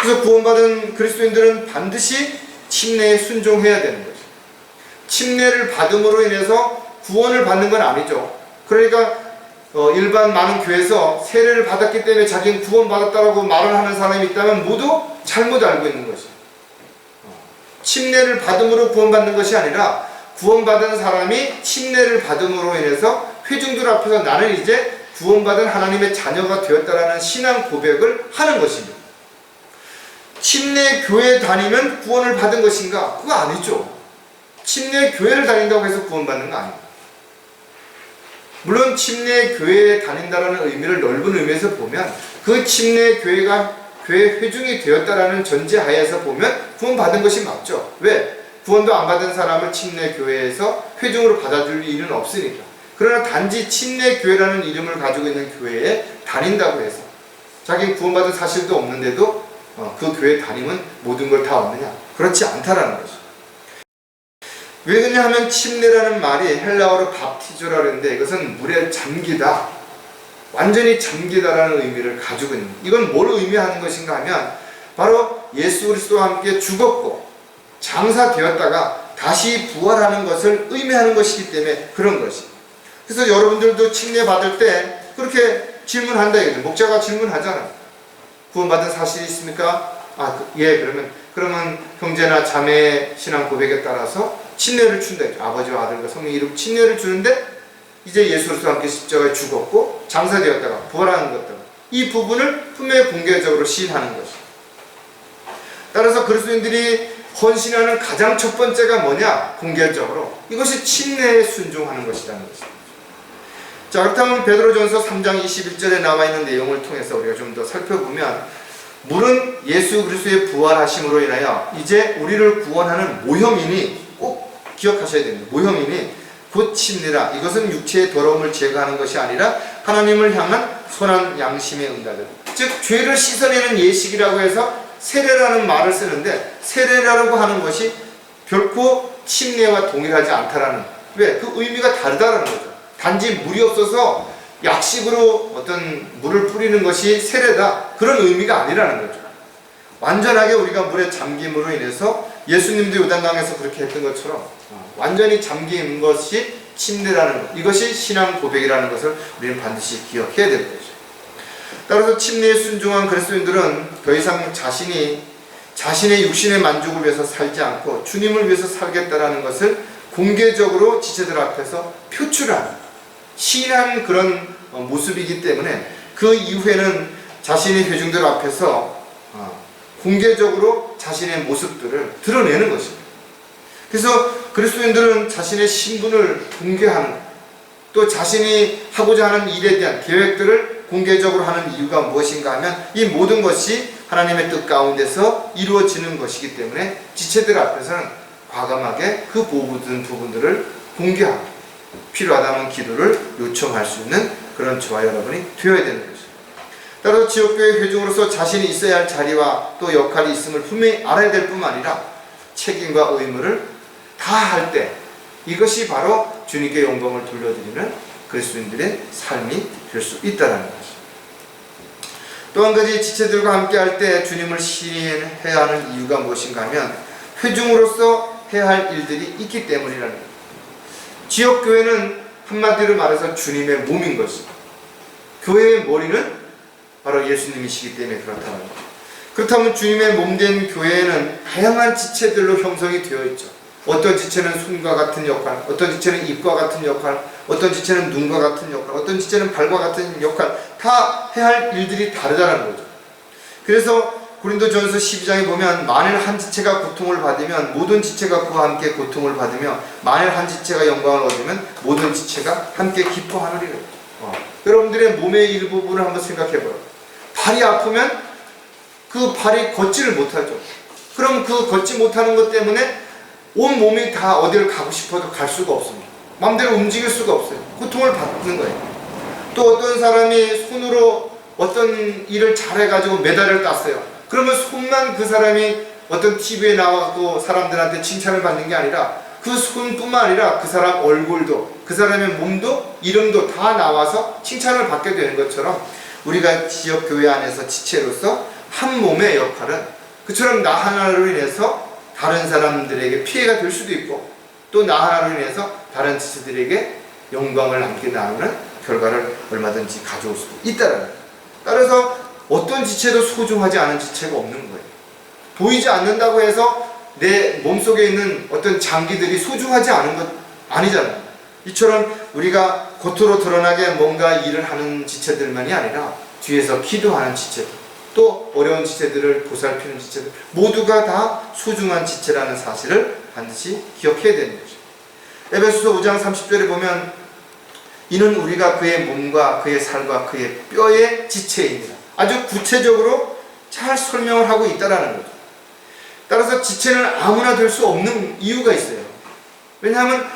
그래서 구원받은 그리스도인들은 반드시 침례에 순종해야 되는 거죠. 침례를 받음으로 인해서 구원을 받는 건 아니죠. 그러니까 일반 많은 교회에서 세례를 받았기 때문에 자기는 구원받았다고 말을 하는 사람이 있다면 모두 잘못 알고 있는 것이죠. 침례를 받음으로 구원받는 것이 아니라 구원받은 사람이 침례를 받음으로 인해서 회중들 앞에서 나는 이제 구원받은 하나님의 자녀가 되었다라는 신앙 고백을 하는 것입니다. 침례 교회 다니면 구원을 받은 것인가? 그거 아니죠. 침례 교회를 다닌다고 해서 구원받는 거 아니에요. 물론 침례 교회에 다닌다라는 의미를 넓은 의미에서 보면 그 침례 교회가 교회 회중이 되었다라는 전제하에서 보면 구원받은 것이 맞죠. 왜? 구원도 안 받은 사람을 침례 교회에서 회중으로 받아줄 일은 없으니까. 그러나 단지 침례 교회라는 이름을 가지고 있는 교회에 다닌다고 해서 자기 구원받은 사실도 없는데도 그 교회 다니면 모든 걸 다 얻느냐? 그렇지 않다라는 거죠. 왜 그러냐 하면 침례라는 말이 헬라어로 밥티조라고 하는데 이것은 물에 잠기다, 완전히 잠기다라는 의미를 가지고 있는 거예요. 이건 뭘 의미하는 것인가 하면 바로 예수 그리스도와 함께 죽었고 장사되었다가 다시 부활하는 것을 의미하는 것이기 때문에 그런 것이. 그래서 여러분들도 침례 받을 때 그렇게 질문한다 이거죠. 목자가 질문하잖아요. 구원받은 사실이 있습니까? 예. 그러면 형제나 자매의 신앙 고백에 따라서 침례를 준다. 아버지와 아들과 성령 이름 침례를 주는데 이제 예수 그리스도와 함께 십자가에 죽었고 장사되었다가 부활하는 것들, 이 부분을 분명히 공개적으로 시인하는 것이. 따라서 그리스도인들이 헌신하는 가장 첫 번째가 뭐냐? 공개적으로 이것이 침례에 순종하는 것이라는 것입니다. 자, 그렇다면 베드로전서 3장 21절에 나와 있는 내용을 통해서 우리가 좀 더 살펴보면, 물은 예수 그리스도의 부활하심으로 인하여 이제 우리를 구원하는 모형이니, 꼭 기억하셔야 됩니다. 모형이니 곧 침례라. 이것은 육체의 더러움을 제거하는 것이 아니라 하나님을 향한 선한 양심의 응답이다. 즉 죄를 씻어내는 예식이라고 해서 세례라는 말을 쓰는데, 세례라고 하는 것이 결코 침례와 동일하지 않다라는, 왜? 그 의미가 다르다라는 거죠. 단지 물이 없어서 약식으로 어떤 물을 뿌리는 것이 세례다, 그런 의미가 아니라는 거죠. 완전하게 우리가 물에 잠김으로 인해서 예수님도 요단강에서 그렇게 했던 것처럼 완전히 잠긴 것이 침례라는 것, 이것이 신앙 고백이라는 것을 우리는 반드시 기억해야 되는 거죠. 따라서 침례에 순종한 그리스도인들은 더 이상 자신의 육신의 만족을 위해서 살지 않고 주님을 위해서 살겠다라는 것을 공개적으로 지체들 앞에서 표출한, 시인한 그런 모습이기 때문에 그 이후에는 자신의 회중들 앞에서 공개적으로 자신의 모습들을 드러내는 것입니다. 그래서 그리스도인들은 자신의 신분을 공개하는, 또 자신이 하고자 하는 일에 대한 계획들을 공개적으로 하는 이유가 무엇인가 하면 이 모든 것이 하나님의 뜻 가운데서 이루어지는 것이기 때문에 지체들 앞에서는 과감하게 그 모든 부분들을 공개하고 필요하다면 기도를 요청할 수 있는 그런 저와 여러분이 되어야 되는 것입니다. 따라서 지역교회 회중으로서 자신이 있어야 할 자리와 또 역할이 있음을 분명히 알아야 될 뿐만 아니라 책임과 의무를 다 할 때 이것이 바로 주님께 영광을 돌려드리는 그리스도인들의 삶이 될 수 있다는 것입니다. 또 한 가지, 지체들과 함께 할 때 주님을 시인해야 하는 이유가 무엇인가 하면 회중으로서 해야 할 일들이 있기 때문이라는 것입니다. 지역교회는 한마디로 말해서 주님의 몸인 것입니다. 교회의 머리는 바로 예수님이시기 때문에 그렇다는 거죠. 그렇다면 주님의 몸된 교회에는 다양한 지체들로 형성이 되어 있죠. 어떤 지체는 손과 같은 역할, 어떤 지체는 입과 같은 역할, 어떤 지체는 눈과 같은 역할, 어떤 지체는 발과 같은 역할, 다 해야 할 일들이 다르다는 거죠. 그래서 고린도전서 12장에 보면 만일 한 지체가 고통을 받으면 모든 지체가 그와 함께 고통을 받으며 만일 한 지체가 영광을 얻으면 모든 지체가 함께 기뻐하느니라. 여러분들의 몸의 일부분을 한번 생각해봐요. 발이 아프면 그 발이 걷지를 못하죠. 그럼 그 걷지 못하는 것 때문에 온 몸이 다 어디를 가고 싶어도 갈 수가 없습니다. 마음대로 움직일 수가 없어요. 고통을 받는 거예요. 또 어떤 사람이 손으로 어떤 일을 잘해가지고 메달을 땄어요. 그러면 손만 그 사람이 어떤 TV에 나와서 사람들한테 칭찬을 받는 게 아니라 그 손뿐만 아니라 그 사람 얼굴도, 그 사람의 몸도, 이름도 다 나와서 칭찬을 받게 되는 것처럼 우리가 지역교회 안에서 지체로서 한 몸의 역할은 그처럼 나 하나로 인해서 다른 사람들에게 피해가 될 수도 있고 또 나 하나로 인해서 다른 지체들에게 영광을 함께 나누는 결과를 얼마든지 가져올 수도 있다는 거예요. 따라서 어떤 지체도 소중하지 않은 지체가 없는 거예요. 보이지 않는다고 해서 내 몸속에 있는 어떤 장기들이 소중하지 않은 것 아니잖아요. 이처럼 우리가 겉으로 드러나게 뭔가 일을 하는 지체들만이 아니라 뒤에서 기도하는 지체들, 또 어려운 지체들을 보살피는 지체들, 모두가 다 소중한 지체라는 사실을 반드시 기억해야 되는 거죠. 에베소서 5장 30절에 보면 이는 우리가 그의 몸과 그의 살과 그의 뼈의 지체입니다. 아주 구체적으로 잘 설명을 하고 있다는 거죠. 따라서 지체는 아무나 될 수 없는 이유가 있어요. 왜냐하면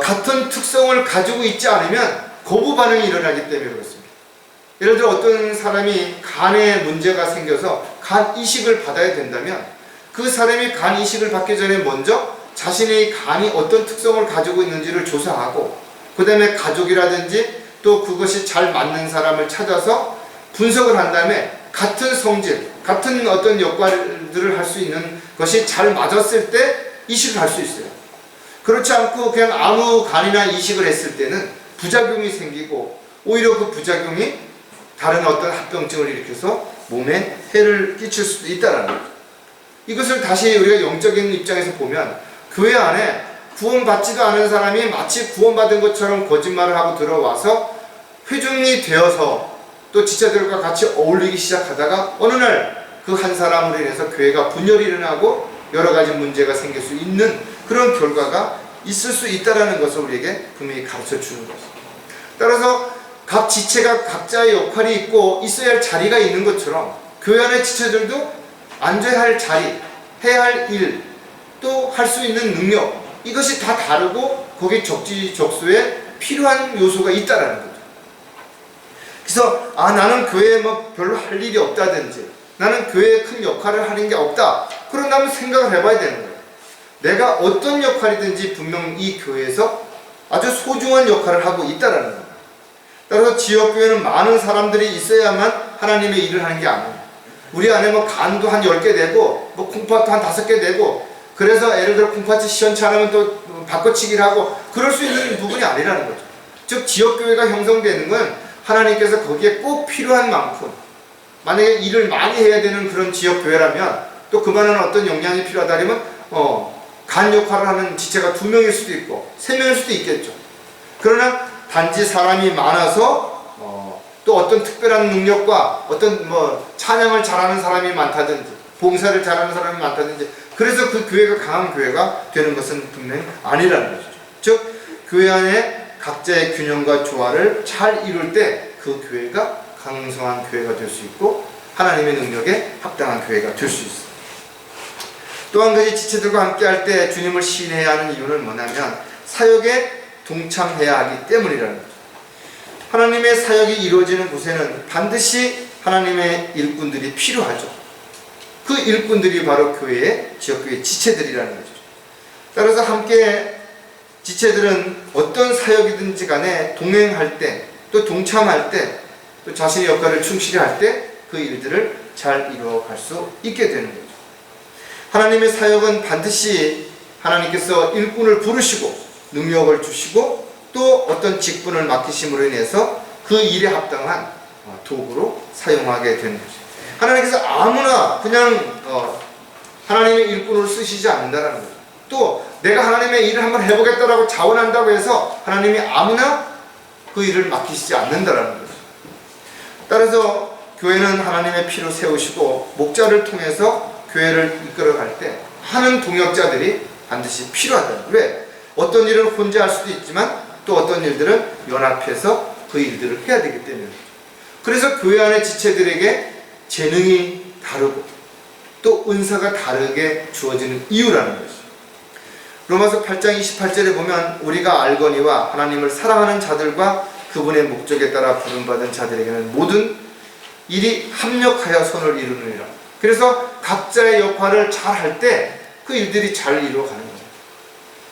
같은 특성을 가지고 있지 않으면 거부 반응이 일어나기 때문에 그렇습니다. 예를 들어 어떤 사람이 간에 문제가 생겨서 간 이식을 받아야 된다면 그 사람이 간 이식을 받기 전에 먼저 자신의 간이 어떤 특성을 가지고 있는지를 조사하고 그 다음에 가족이라든지 또 그것이 잘 맞는 사람을 찾아서 분석을 한 다음에 같은 성질, 같은 어떤 역할들을 할 수 있는 것이 잘 맞았을 때 이식을 할 수 있어요. 그렇지 않고 그냥 아무 간이나 이식을 했을 때는 부작용이 생기고 오히려 그 부작용이 다른 어떤 합병증을 일으켜서 몸에 해를 끼칠 수도 있다는 거죠. 이것을 다시 우리가 영적인 입장에서 보면 교회 안에 구원받지도 않은 사람이 마치 구원받은 것처럼 거짓말을 하고 들어와서 회중이 되어서 또 지체들과 같이 어울리기 시작하다가 어느 날 그 한 사람으로 인해서 교회가 분열이 일어나고 여러 가지 문제가 생길 수 있는 그런 결과가 있을 수 있다는 것을 우리에게 분명히 가르쳐 주는 것입니다. 따라서 각 지체가 각자의 역할이 있고 있어야 할 자리가 있는 것처럼 교회 안의 지체들도 앉아야 할 자리, 해야 할 일, 또 할 수 있는 능력, 이것이 다 다르고 거기 적지적소에 필요한 요소가 있다는 거죠. 그래서 나는 교회에 뭐 별로 할 일이 없다든지 나는 교회에 큰 역할을 하는 게 없다, 그런다면 생각을 해봐야 되는 거예요. 내가 어떤 역할이든지 분명 이 교회에서 아주 소중한 역할을 하고 있다는 거예요. 따라서 지역교회는 많은 사람들이 있어야만 하나님의 일을 하는 게 아니에요. 우리 안에 뭐 간도 한 10개 되고 뭐 콩팥도 한 5개 되고 그래서 예를 들어 콩팥이 시원치 않으면 또 바꿔치기를 하고 그럴 수 있는 부분이 아니라는 거죠. 즉 지역교회가 형성되는 건 하나님께서 거기에 꼭 필요한 만큼, 만약에 일을 많이 해야 되는 그런 지역교회라면 또 그만한 어떤 역량이 필요하다면 간 역할을 하는 지체가 2명일 수도 있고 3명일 수도 있겠죠. 그러나 단지 사람이 많아서 또 어떤 특별한 능력과 어떤 찬양을 잘하는 사람이 많다든지 봉사를 잘하는 사람이 많다든지 그래서 그 교회가 강한 교회가 되는 것은 분명히 아니라는 것이죠. 즉 교회 안에 각자의 균형과 조화를 잘 이룰 때 그 교회가 강성한 교회가 될 수 있고 하나님의 능력에 합당한 교회가 될 수 있습니다. 또 한 가지 지체들과 함께 할 때 주님을 신뢰해야 하는 이유는 뭐냐면 사역에 동참해야 하기 때문이라는 거죠. 하나님의 사역이 이루어지는 곳에는 반드시 하나님의 일꾼들이 필요하죠. 그 일꾼들이 바로 교회의 지역교회 지체들이라는 거죠. 따라서 함께 지체들은 어떤 사역이든지 간에 동행할 때 또 동참할 때 또 자신의 역할을 충실히 할 때 그 일들을 잘 이루어갈 수 있게 되는 거죠. 하나님의 사역은 반드시 하나님께서 일꾼을 부르시고 능력을 주시고 또 어떤 직분을 맡기심으로 인해서 그 일에 합당한 도구로 사용하게 되는 거죠. 하나님께서 아무나 그냥 하나님의 일꾼으로 쓰시지 않는다는 거죠. 또 내가 하나님의 일을 한번 해보겠다라고 자원한다고 해서 하나님이 아무나 그 일을 맡기시지 않는다는 거죠. 따라서 교회는 하나님의 피로 세우시고 목자를 통해서 교회를 이끌어갈 때 하는 동역자들이 반드시 필요하다. 왜? 어떤 일을 혼자 할 수도 있지만 또 어떤 일들은 연합해서 그 일들을 해야 되기 때문에. 그래서 교회 안의 지체들에게 재능이 다르고 또 은사가 다르게 주어지는 이유라는 것이죠. 로마서 8장 28절에 보면 우리가 알거니와 하나님을 사랑하는 자들과 그분의 목적에 따라 부름받은 자들에게는 모든 일이 합력하여 선을 이루느니라. 그래서 각자의 역할을 잘 할 때 그 일들이 잘 이루어가는 거예요.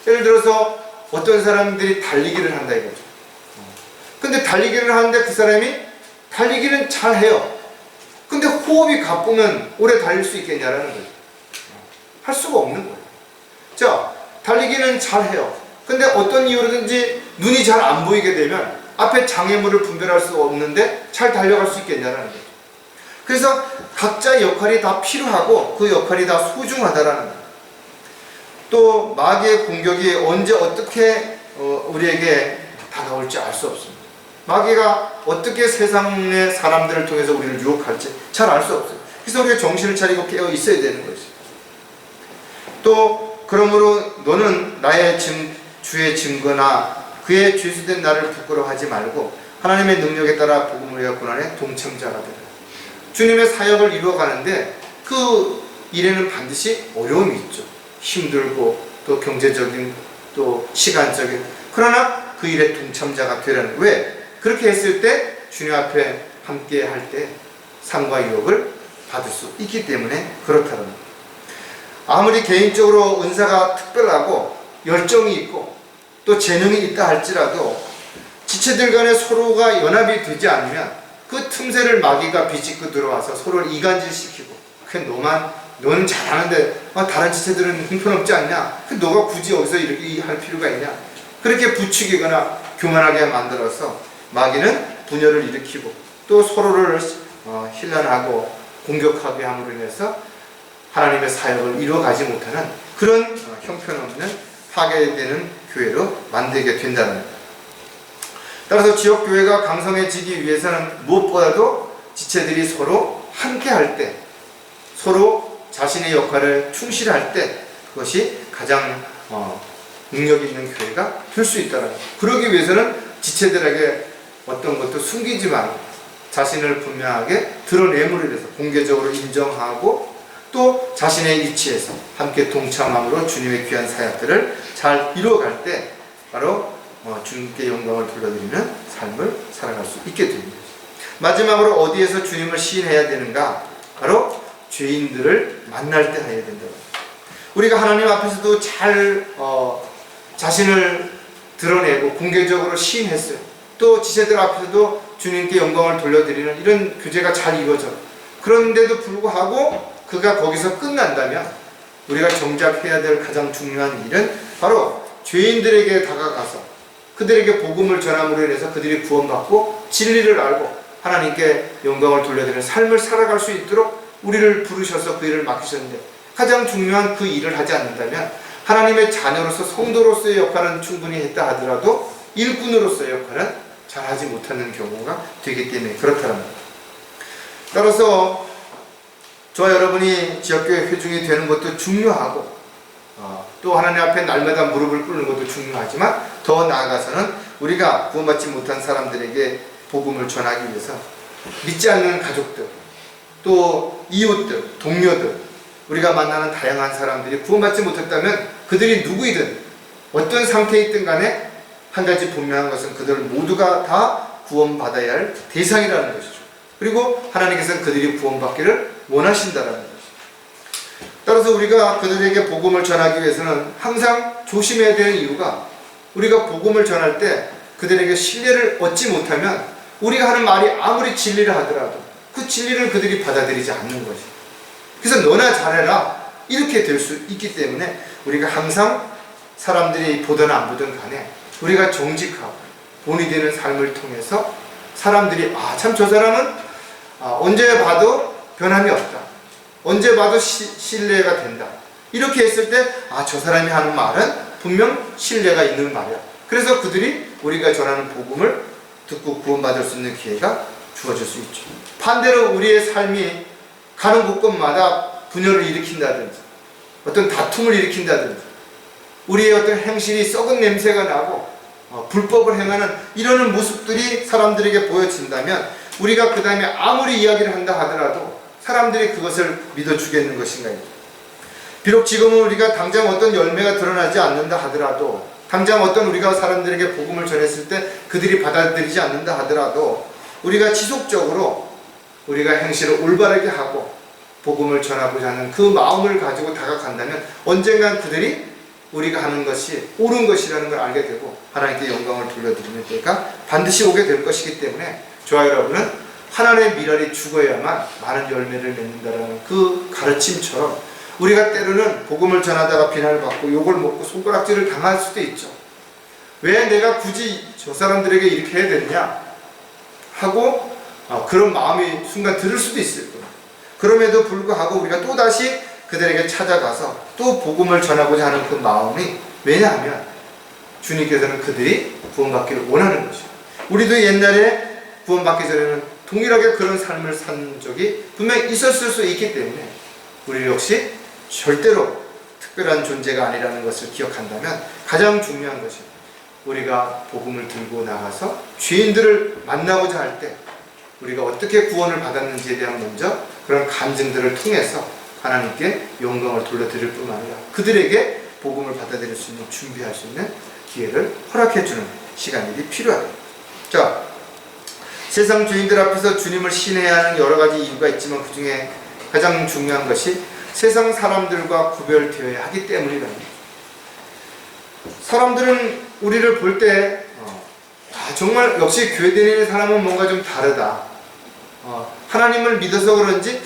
예를 들어서 어떤 사람들이 달리기를 한다 이거죠. 근데 달리기를 하는데 그 사람이 달리기는 잘 해요. 근데 호흡이 가쁘면 오래 달릴 수 있겠냐라는 거죠. 할 수가 없는 거예요. 자, 달리기는 잘 해요. 근데 어떤 이유로든지 눈이 잘 안 보이게 되면 앞에 장애물을 분별할 수 없는데 잘 달려갈 수 있겠냐라는 거죠. 그래서 각자의 역할이 다 필요하고 그 역할이 다 소중하다라는 거예요. 또 마귀의 공격이 언제 어떻게 우리에게 다가올지 알 수 없습니다. 마귀가 어떻게 세상의 사람들을 통해서 우리를 유혹할지 잘 알 수 없어요. 그래서 우리가 정신을 차리고 깨어 있어야 되는 거죠. 또 그러므로 너는 나의 주의 증거나 그의 죄수된 나를 부끄러워하지 말고 하나님의 능력에 따라 복음을 위하여 고난에 동참자가 되라. 주님의 사역을 이루어가는데 그 일에는 반드시 어려움이 있죠. 힘들고 또 경제적인 또 시간적인, 그러나 그 일에 동참자가 되라는. 왜? 그렇게 했을 때 주님 앞에 함께 할 때 상과 유업을 받을 수 있기 때문에 그렇다는 겁니다. 아무리 개인적으로 은사가 특별하고 열정이 있고 또 재능이 있다 할지라도 지체들 간에 서로가 연합이 되지 않으면 그 틈새를 마귀가 비집고 들어와서 서로를 이간질시키고 너는 잘하는데 다른 지체들은 형편없지 않냐? 너가 굳이 여기서 이렇게 할 필요가 있냐? 그렇게 부추기거나 교만하게 만들어서 마귀는 분열을 일으키고 또 서로를 힐난하고 공격하게 함으로 인해서 하나님의 사역을 이루어가지 못하는 그런 형편없는 파괴되는 교회로 만들게 된다는 겁니다. 따라서 지역교회가 강성해지기 위해서는 무엇보다도 지체들이 서로 함께 할 때, 서로 자신의 역할을 충실할 때 그것이 가장 능력 있는 교회가 될 수 있다는 거예요. 그러기 위해서는 지체들에게 어떤 것도 숨기지 말고 자신을 분명하게 드러냄으로 인해서 공개적으로 인정하고 또 자신의 위치에서 함께 동참함으로 주님의 귀한 사역들을 잘 이루어갈 때 바로 주님께 영광을 돌려드리는 삶을 살아갈 수 있게 됩니다. 마지막으로 어디에서 주님을 시인해야 되는가? 바로 죄인들을 만날 때 해야 된다. 우리가 하나님 앞에서도 잘 자신을 드러내고 공개적으로 시인했어요. 또 지체들 앞에서도 주님께 영광을 돌려드리는 이런 교제가 잘 이루어져요. 그런데도 불구하고 그가 거기서 끝난다면 우리가 정작 해야 될 가장 중요한 일은 바로 죄인들에게 다가가서 그들에게 복음을 전함으로 인해서 그들이 구원받고 진리를 알고 하나님께 영광을 돌려드리는 삶을 살아갈 수 있도록 우리를 부르셔서 그 일을 맡기셨는데 가장 중요한 그 일을 하지 않는다면 하나님의 자녀로서 성도로서의 역할은 충분히 했다 하더라도 일꾼으로서의 역할은 잘하지 못하는 경우가 되기 때문에 그렇다는 겁니다. 따라서 저와 여러분이 지역교회 회중이 되는 것도 중요하고 또 하나님 앞에 날마다 무릎을 꿇는 것도 중요하지만 더 나아가서는 우리가 구원받지 못한 사람들에게 복음을 전하기 위해서 믿지 않는 가족들 또 이웃들, 동료들 우리가 만나는 다양한 사람들이 구원받지 못했다면 그들이 누구이든 어떤 상태에 있든 간에 한 가지 분명한 것은 그들 모두가 다 구원받아야 할 대상이라는 것이죠. 그리고 하나님께서는 그들이 구원받기를 원하신다는 것이죠. 따라서 우리가 그들에게 복음을 전하기 위해서는 항상 조심해야 되는 이유가 우리가 복음을 전할 때 그들에게 신뢰를 얻지 못하면 우리가 하는 말이 아무리 진리를 하더라도 그 진리를 그들이 받아들이지 않는 것이죠. 그래서 너나 잘해라 이렇게 될 수 있기 때문에 우리가 항상 사람들이 보든 안 보든 간에 우리가 정직하고 본이 되는 삶을 통해서 사람들이 참 저 사람은 언제 봐도 변함이 없다. 언제 봐도 신뢰가 된다. 이렇게 했을 때 저 사람이 하는 말은 분명 신뢰가 있는 말이야. 그래서 그들이 우리가 전하는 복음을 듣고 구원받을 수 있는 기회가 주어질 수 있죠. 반대로 우리의 삶이 가는 곳곳마다 분열을 일으킨다든지 어떤 다툼을 일으킨다든지 우리의 어떤 행실이 썩은 냄새가 나고 불법을 행하는 이러는 모습들이 사람들에게 보여진다면 우리가 그 다음에 아무리 이야기를 한다 하더라도 사람들이 그것을 믿어주겠는 것인가요? 비록 지금은 우리가 당장 어떤 열매가 드러나지 않는다 하더라도 당장 어떤 우리가 사람들에게 복음을 전했을 때 그들이 받아들이지 않는다 하더라도 우리가 지속적으로 우리가 행실을 올바르게 하고 복음을 전하고자 하는 그 마음을 가지고 다가간다면 언젠간 그들이 우리가 하는 것이 옳은 것이라는 걸 알게 되고 하나님께 영광을 돌려드리는 때가 반드시 오게 될 것이기 때문에 저와 여러분은 하나님의 미랄이 죽어야만 많은 열매를 맺는다는 그 가르침처럼 우리가 때로는 복음을 전하다가 비난을 받고 욕을 먹고 손가락질을 당할 수도 있죠. 왜 내가 굳이 저 사람들에게 이렇게 해야 되느냐 하고 그런 마음이 순간 들을 수도 있을 거예요. 그럼에도 불구하고 우리가 또다시 그들에게 찾아가서 또 복음을 전하고자 하는 그 마음이 왜냐하면 주님께서는 그들이 구원받기를 원하는 것이에요. 우리도 옛날에 구원받기 전에는 동일하게 그런 삶을 산 적이 분명히 있었을 수 있기 때문에 우리 역시 절대로 특별한 존재가 아니라는 것을 기억한다면 가장 중요한 것이 우리가 복음을 들고 나가서 죄인들을 만나고자 할 때 우리가 어떻게 구원을 받았는지에 대한 먼저 그런 감증들을 통해서 하나님께 영광을 돌려드릴 뿐만 아니라 그들에게 복음을 받아들일 수 있는 준비할 수 있는 기회를 허락해 주는 시간이 필요하다. 자, 세상 죄인들 앞에서 주님을 신뢰해야 하는 여러 가지 이유가 있지만 그 중에 가장 중요한 것이 세상 사람들과 구별되어야 하기 때문이랍니다. 사람들은 우리를 볼 때 정말 역시 교회 다니는 사람은 뭔가 좀 다르다. 하나님을 믿어서 그런지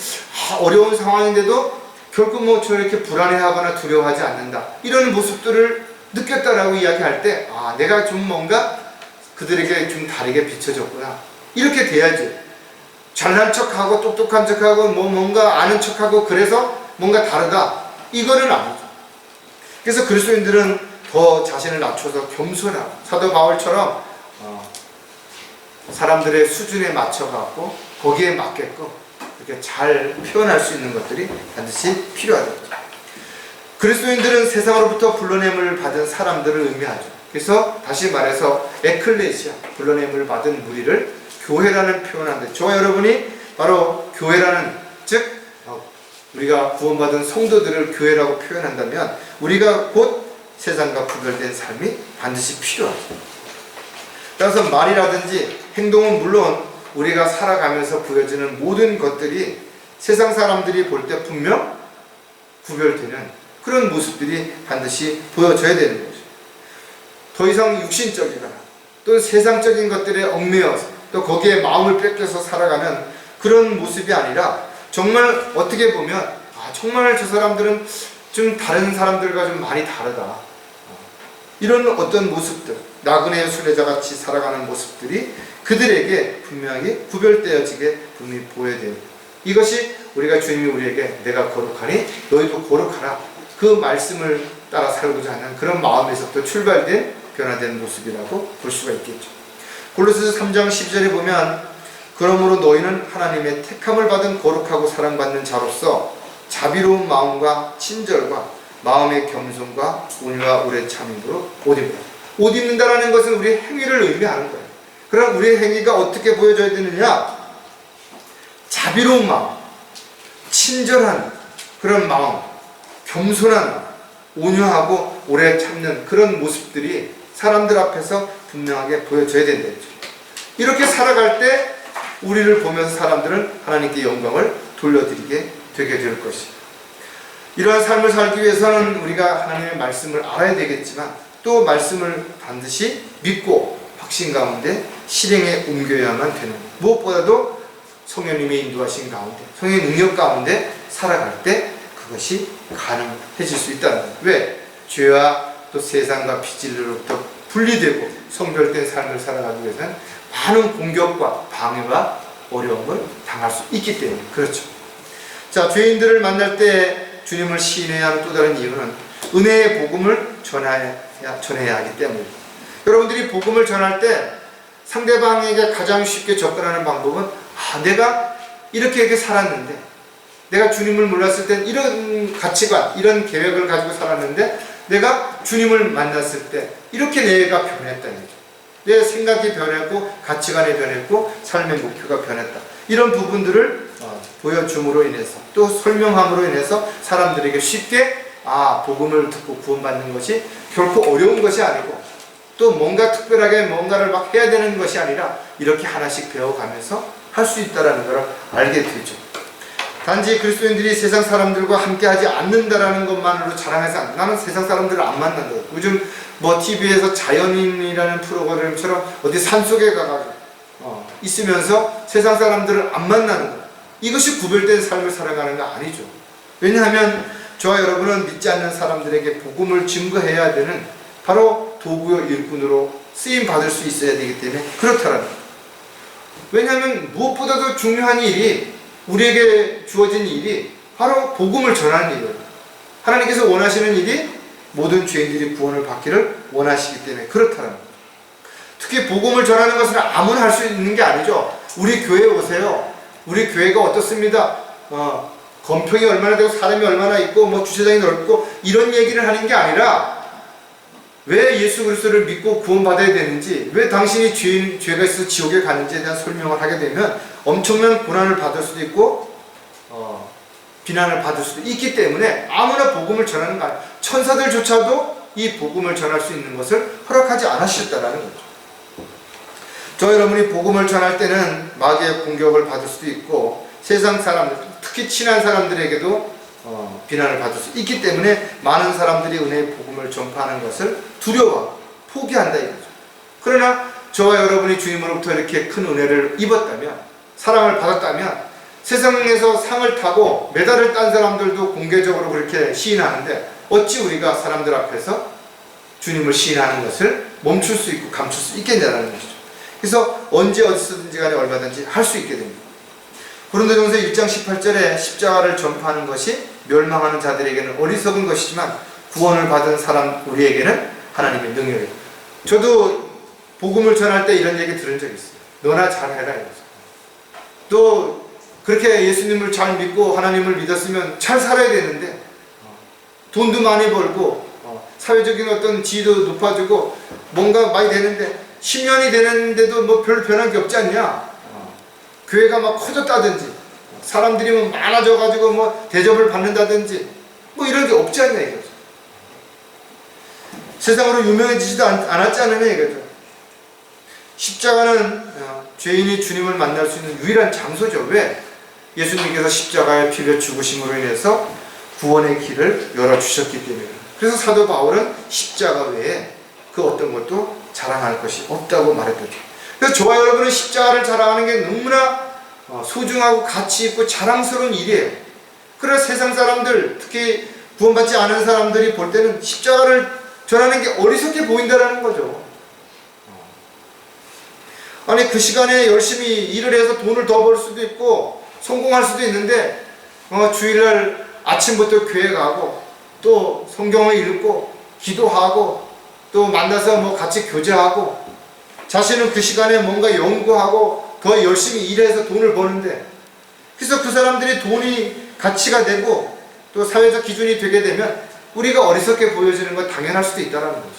어려운 상황인데도 결코 뭐 저렇게 불안해하거나 두려워하지 않는다. 이런 모습들을 느꼈다라고 이야기할 때 내가 좀 뭔가 그들에게 좀 다르게 비춰졌구나. 이렇게 돼야지. 잘난 척하고 똑똑한 척하고 뭔가 아는 척하고 그래서 뭔가 다르다. 이거는 아니죠. 그래서 그리스도인들은 더 자신을 낮춰서 겸손하고 사도 바울처럼 사람들의 수준에 맞춰갖고 거기에 맞게끔 이렇게 잘 표현할 수 있는 것들이 반드시 필요하다. 그리스도인들은 세상으로부터 불러냄을 받은 사람들을 의미하죠. 그래서 다시 말해서 에클레시아, 불러냄을 받은 무리를 교회라는 표현하는데 저와 여러분이 바로 교회라는 즉 우리가 구원받은 성도들을 교회라고 표현한다면 우리가 곧 세상과 구별된 삶이 반드시 필요하죠. 따라서 말이라든지 행동은 물론 우리가 살아가면서 보여지는 모든 것들이 세상 사람들이 볼 때 분명 구별되는 그런 모습들이 반드시 보여져야 되는 거죠. 더 이상 육신적이거나 또 세상적인 것들에 얽매여서 또 거기에 마음을 뺏겨서 살아가는 그런 모습이 아니라 정말 어떻게 보면 정말 저 사람들은 좀 다른 사람들과 좀 많이 다르다. 이런 어떤 모습들, 나그네의 순례자같이 살아가는 모습들이 그들에게 분명히 구별되어지게 분명히 보여야 돼요. 이것이 우리가 주님이 우리에게 내가 거룩하니 너희도 거룩하라. 그 말씀을 따라 살고자 하는 그런 마음에서부터 출발된 변화된 모습이라고 볼 수가 있겠죠. 골로새서 3장 10절에 보면 그러므로 너희는 하나님의 택함을 받은 거룩하고 사랑받는 자로서 자비로운 마음과 친절과 마음의 겸손과 온유와 오래 참음으로 옷 입는다. 옷 입는다라는 것은 우리의 행위를 의미하는 거예요. 그럼 우리의 행위가 어떻게 보여져야 되느냐? 자비로운 마음, 친절한 그런 마음, 겸손한 마음, 온유하고 오래 참는 그런 모습들이 사람들 앞에서 분명하게 보여져야 된다. 이렇게 살아갈 때 우리를 보면서 사람들은 하나님께 영광을 돌려드리게 되게 될 것이에요. 이러한 삶을 살기 위해서는 우리가 하나님의 말씀을 알아야 되겠지만 또 말씀을 반드시 믿고 확신 가운데 실행에 옮겨야만 되는 거예요. 무엇보다도 성령님의 인도하신 가운데 성령의 능력 가운데 살아갈 때 그것이 가능해질 수 있다는 거예요. 왜? 죄와 또 세상과 피질로부터 분리되고 성별된 삶을 살아가기 위해서는 많은 공격과 방해와 어려움을 당할 수 있기 때문에 그렇죠. 자, 죄인들을 만날 때 주님을 신뢰해야 하는 또 다른 이유는 은혜의 복음을 전해야 하기 때문입니다. 여러분들이 복음을 전할 때 상대방에게 가장 쉽게 접근하는 방법은 내가 이렇게 살았는데 내가 주님을 몰랐을 땐 이런 가치관, 이런 계획을 가지고 살았는데 내가 주님을 만났을 때 이렇게 내가 변했다는 거죠. 내 생각이 변했고 가치관이 변했고 삶의 목표가 변했다. 이런 부분들을 보여줌으로 인해서 또 설명함으로 인해서 사람들에게 쉽게 복음을 듣고 구원받는 것이 결코 어려운 것이 아니고 또 뭔가 특별하게 뭔가를 막 해야 되는 것이 아니라 이렇게 하나씩 배워가면서 할 수 있다는 걸 알게 되죠. 단지 그리스도인들이 세상 사람들과 함께 하지 않는다라는 것만으로 자랑해서 나는 세상 사람들을 안 만난다. 요즘 TV에서 자연인이라는 프로그램처럼 어디 산속에 가가지고 있으면서 세상 사람들을 안 만나는 것. 이것이 구별된 삶을 살아가는 거 아니죠. 왜냐하면 저와 여러분은 믿지 않는 사람들에게 복음을 증거해야 되는 바로 도구요 일꾼으로 쓰임 받을 수 있어야 되기 때문에 그렇다라는 거예요. 왜냐하면 무엇보다도 중요한 일이 우리에게 주어진 일이 바로 복음을 전하는 일이에요. 하나님께서 원하시는 일이 모든 죄인들이 구원을 받기를 원하시기 때문에 그렇다는 거예요. 특히 복음을 전하는 것은 아무나 할 수 있는 게 아니죠. 우리 교회에 오세요. 우리 교회가 어떻습니다. 건평이 얼마나 되고 사람이 얼마나 있고 주차장이 넓고 이런 얘기를 하는 게 아니라 왜 예수 그리스도를 믿고 구원받아야 되는지, 왜 당신이 죄가 있어서 지옥에 가는지에 대한 설명을 하게 되면 엄청난 고난을 받을 수도 있고 비난을 받을 수도 있기 때문에 아무나 복음을 전하는 거 아니에요. 천사들조차도 이 복음을 전할 수 있는 것을 허락하지 않으셨다라는 거죠. 저 여러분이 복음을 전할 때는 마귀의 공격을 받을 수도 있고 세상 사람들, 특히 친한 사람들에게도 비난을 받을 수 있기 때문에 많은 사람들이 은혜의 복음을 전파하는 것을 두려워 포기한다 이거죠. 그러나 저와 여러분이 주님으로부터 이렇게 큰 은혜를 입었다면, 사랑을 받았다면 세상에서 상을 타고 메달을 딴 사람들도 공개적으로 그렇게 시인하는데 어찌 우리가 사람들 앞에서 주님을 시인하는 것을 멈출 수 있고 감출 수 있겠냐라는 것이죠. 그래서 언제 어디서든지 간에 얼마든지 할 수 있게 됩니다. 고린도전서 1장 18절에 십자가를 전파하는 것이 멸망하는 자들에게는 어리석은 것이지만 구원을 받은 사람 우리에게는 하나님의 능력이에요. 저도 복음을 전할 때 이런 얘기 들은 적이 있어요. 너나 잘해라 이거죠. 또 그렇게 예수님을 잘 믿고 하나님을 믿었으면 잘 살아야 되는데 돈도 많이 벌고 사회적인 어떤 지위도 높아지고 뭔가 많이 되는데 10년이 되는데도 뭐 별로 변한 게 없지 않냐? 교회가 막 커졌다든지 사람들이 뭐 많아져가지고 뭐 대접을 받는다든지 뭐 이런 게 없지 않냐 이거죠. 세상으로 유명해지지도 않았지 않느냐 이거죠. 십자가는 죄인이 주님을 만날 수 있는 유일한 장소죠. 왜? 예수님께서 십자가에 피를 죽으심으로 인해서 구원의 길을 열어주셨기 때문에. 그래서 사도 바울은 십자가 외에 그 어떤 것도 자랑할 것이 없다고 말했거든요. 그래서 저와 여러분은 십자가를 자랑하는 게 너무나 소중하고 가치 있고 자랑스러운 일이에요. 그래서 세상 사람들, 특히 구원받지 않은 사람들이 볼 때는 십자가를 전하는 게 어리석게 보인다는 거죠. 아니 그 시간에 열심히 일을 해서 돈을 더 벌 수도 있고 성공할 수도 있는데 주일날 아침부터 교회 가고 또 성경을 읽고 기도하고 또 만나서 뭐 같이 교제하고 자신은 그 시간에 뭔가 연구하고 더 열심히 일해서 돈을 버는데, 그래서 그 사람들이 돈이 가치가 되고 또 사회적 기준이 되게 되면 우리가 어리석게 보여지는 건 당연할 수도 있다는 거죠.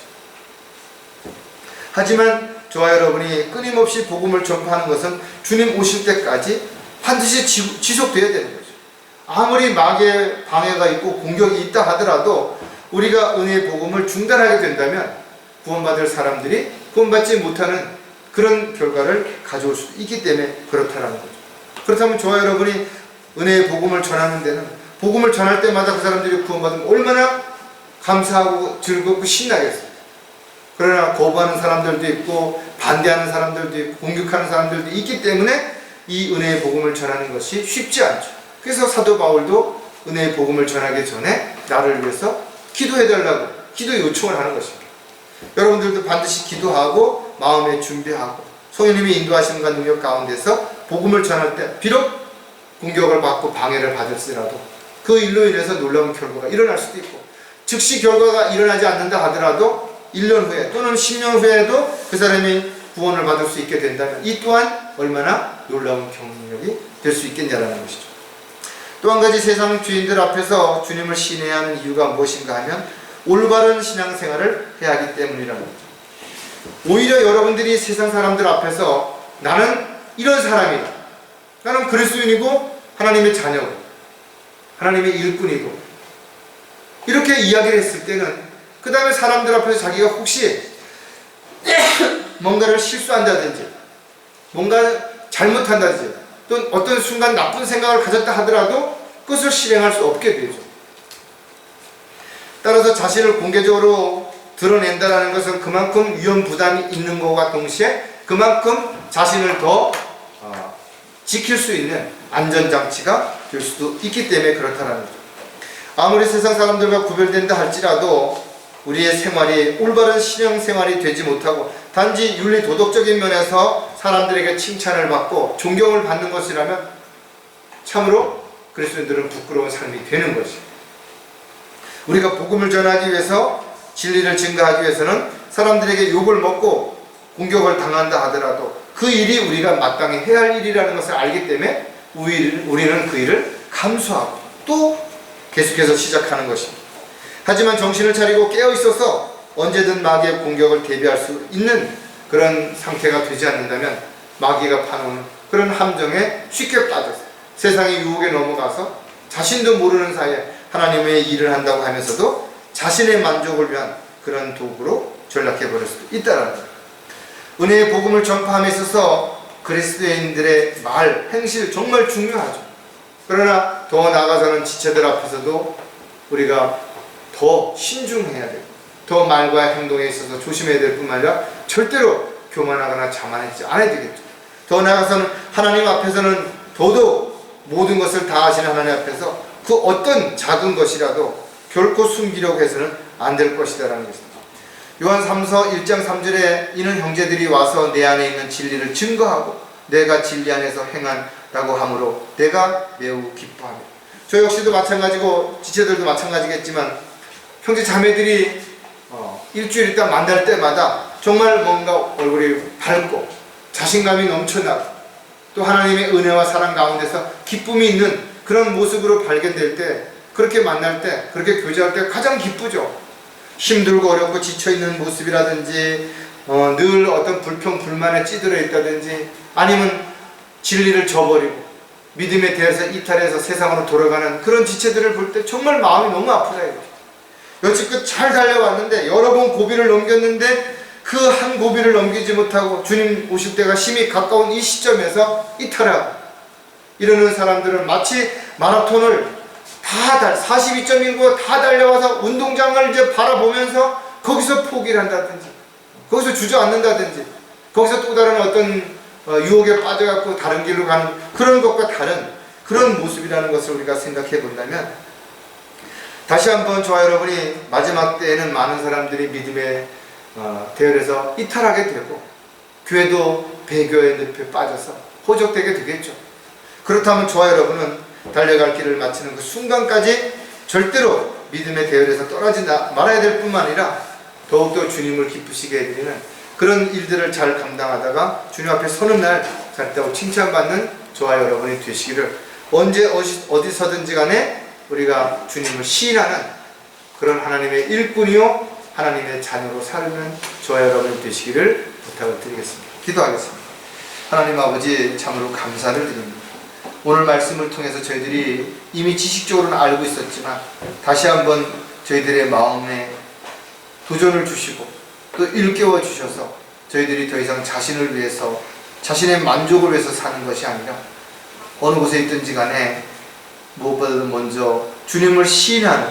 하지만 저와 여러분이 끊임없이 복음을 전파하는 것은 주님 오실 때까지 반드시 지속되어야 되는 거죠. 아무리 마귀의 방해가 있고 공격이 있다 하더라도 우리가 은혜의 복음을 중단하게 된다면 구원받을 사람들이 구원받지 못하는 그런 결과를 가져올 수도 있기 때문에 그렇다는 거죠. 그렇다면 저와 여러분이 은혜의 복음을 전하는 데는, 복음을 전할 때마다 그 사람들이 구원받으면 얼마나 감사하고 즐겁고 신나겠어요. 그러나 거부하는 사람들도 있고 반대하는 사람들도 있고 공격하는 사람들도 있기 때문에 이 은혜의 복음을 전하는 것이 쉽지 않죠. 그래서 사도 바울도 은혜의 복음을 전하기 전에 나를 위해서 기도해달라고 기도 요청을 하는 것입니다. 여러분들도 반드시 기도하고 마음에 준비하고 성령님이 인도하심과 능력 가운데서 복음을 전할 때 비록 공격을 받고 방해를 받을지라도 그 일로 인해서 놀라운 결과가 일어날 수도 있고, 즉시 결과가 일어나지 않는다 하더라도 1년 후에 또는 10년 후에도 그 사람이 구원을 받을 수 있게 된다면 이 또한 얼마나 놀라운 경력이 될 수 있겠냐라는 것이죠. 또 한 가지 세상 주인들 앞에서 주님을 신뢰해야 하는 이유가 무엇인가 하면 올바른 신앙생활을 해야 하기 때문이라는 거죠. 오히려 여러분들이 세상 사람들 앞에서 나는 이런 사람이다, 나는 그리스도인이고 하나님의 자녀고 하나님의 일꾼이고 이렇게 이야기를 했을 때는 그 다음에 사람들 앞에서 자기가 혹시 뭔가를 실수한다든지 뭔가 잘못한다든지 또 어떤 순간 나쁜 생각을 가졌다 하더라도 그것을 실행할 수 없게 되죠. 따라서 자신을 공개적으로 드러낸다는 것은 그만큼 위험 부담이 있는 것과 동시에 그만큼 자신을 더 지킬 수 있는 안전장치가 될 수도 있기 때문에 그렇다는 거죠. 아무리 세상 사람들과 구별된다 할지라도 우리의 생활이 올바른 신앙생활이 되지 못하고 단지 윤리 도덕적인 면에서 사람들에게 칭찬을 받고 존경을 받는 것이라면 참으로 그리스도인들은 부끄러운 삶이 되는 것이죠. 우리가 복음을 전하기 위해서 진리를 증거하기 위해서는 사람들에게 욕을 먹고 공격을 당한다 하더라도 그 일이 우리가 마땅히 해야 할 일이라는 것을 알기 때문에 우리는 그 일을 감수하고 또 계속해서 시작하는 것입니다. 하지만 정신을 차리고 깨어있어서 언제든 마귀의 공격을 대비할 수 있는 그런 상태가 되지 않는다면 마귀가 파놓은 그런 함정에 쉽게 빠져서 세상의 유혹에 넘어가서 자신도 모르는 사이에 하나님의 일을 한다고 하면서도 자신의 만족을 위한 그런 도구로 전락해버릴 수도 있다는 거예요. 은혜의 복음을 전파함에 있어서 그리스도인들의 말, 행실 정말 중요하죠. 그러나 더 나아가서는 지체들 앞에서도 우리가 더 신중해야 되고 더 말과 행동에 있어서 조심해야 될 뿐만 아니라 절대로 교만하거나 자만하지 않아야 되겠죠. 더 나아가서는 하나님 앞에서는 더더욱 모든 것을 다 아시는 하나님 앞에서 그 어떤 작은 것이라도 결코 숨기려고 해서는 안 될 것이다라는 것입니다. 요한 3서 1장 3절에 이는 형제들이 와서 내 안에 있는 진리를 증거하고 내가 진리 안에서 행한다고 하므로 내가 매우 기뻐하며. 저 역시도 마찬가지고 지체들도 마찬가지겠지만 형제 자매들이 일주일 있다 만날 때마다 정말 뭔가 얼굴이 밝고 자신감이 넘쳐나고 또 하나님의 은혜와 사랑 가운데서 기쁨이 있는 그런 모습으로 발견될 때, 그렇게 만날 때, 그렇게 교제할 때 가장 기쁘죠. 힘들고 어렵고 지쳐있는 모습이라든지 늘 어떤 불평 불만에 찌들어 있다든지 아니면 진리를 저버리고 믿음에 대해서 이탈해서 세상으로 돌아가는 그런 지체들을 볼 때 정말 마음이 너무 아프다 이거죠. 여지껏 잘 달려왔는데 여러 번 고비를 넘겼는데 그 한 고비를 넘기지 못하고 주님 오실 때가 심히 가까운 이 시점에서 이탈하고 이러는 사람들은 마치 마라톤을 42.195 다 달려와서 운동장을 이제 바라보면서 거기서 포기를 한다든지 거기서 주저앉는다든지 거기서 또 다른 어떤 유혹에 빠져갖고 다른 길로 가는 그런 것과 다른 그런 모습이라는 것을 우리가 생각해 본다면, 다시 한번 저와 여러분이 마지막 때에는 많은 사람들이 믿음의 대열에서 이탈하게 되고 교회도 배교의 늪에 빠져서 호적되게 되겠죠. 그렇다면 저와 여러분은 달려갈 길을 마치는 그 순간까지 절대로 믿음의 대열에서 떨어지지 말아야 될 뿐만 아니라 더욱더 주님을 기쁘시게 해드리는 그런 일들을 잘 감당하다가 주님 앞에 서는 날 잘했다고 칭찬받는 저와 여러분이 되시기를, 언제 어디서든지 간에 우리가 주님을 시인하는 그런 하나님의 일꾼이요 하나님의 자녀로 살는 저와 여러분이 되시기를 부탁을 드리겠습니다. 기도하겠습니다. 하나님 아버지, 참으로 감사를 드립니다. 오늘 말씀을 통해서 저희들이 이미 지식적으로는 알고 있었지만 다시 한번 저희들의 마음에 도전을 주시고 또 일깨워 주셔서 저희들이 더 이상 자신을 위해서, 자신의 만족을 위해서 사는 것이 아니라 어느 곳에 있든지 간에 무엇보다도 먼저 주님을 시인하는,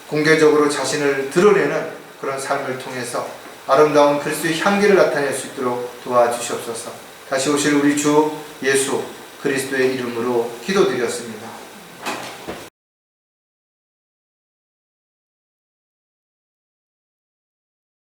공개적으로 자신을 드러내는 그런 삶을 통해서 아름다운 그리스도의 향기를 나타낼 수 있도록 도와주시옵소서. 다시 오실 우리 주 예수 그리스도의 이름으로 기도드렸습니다.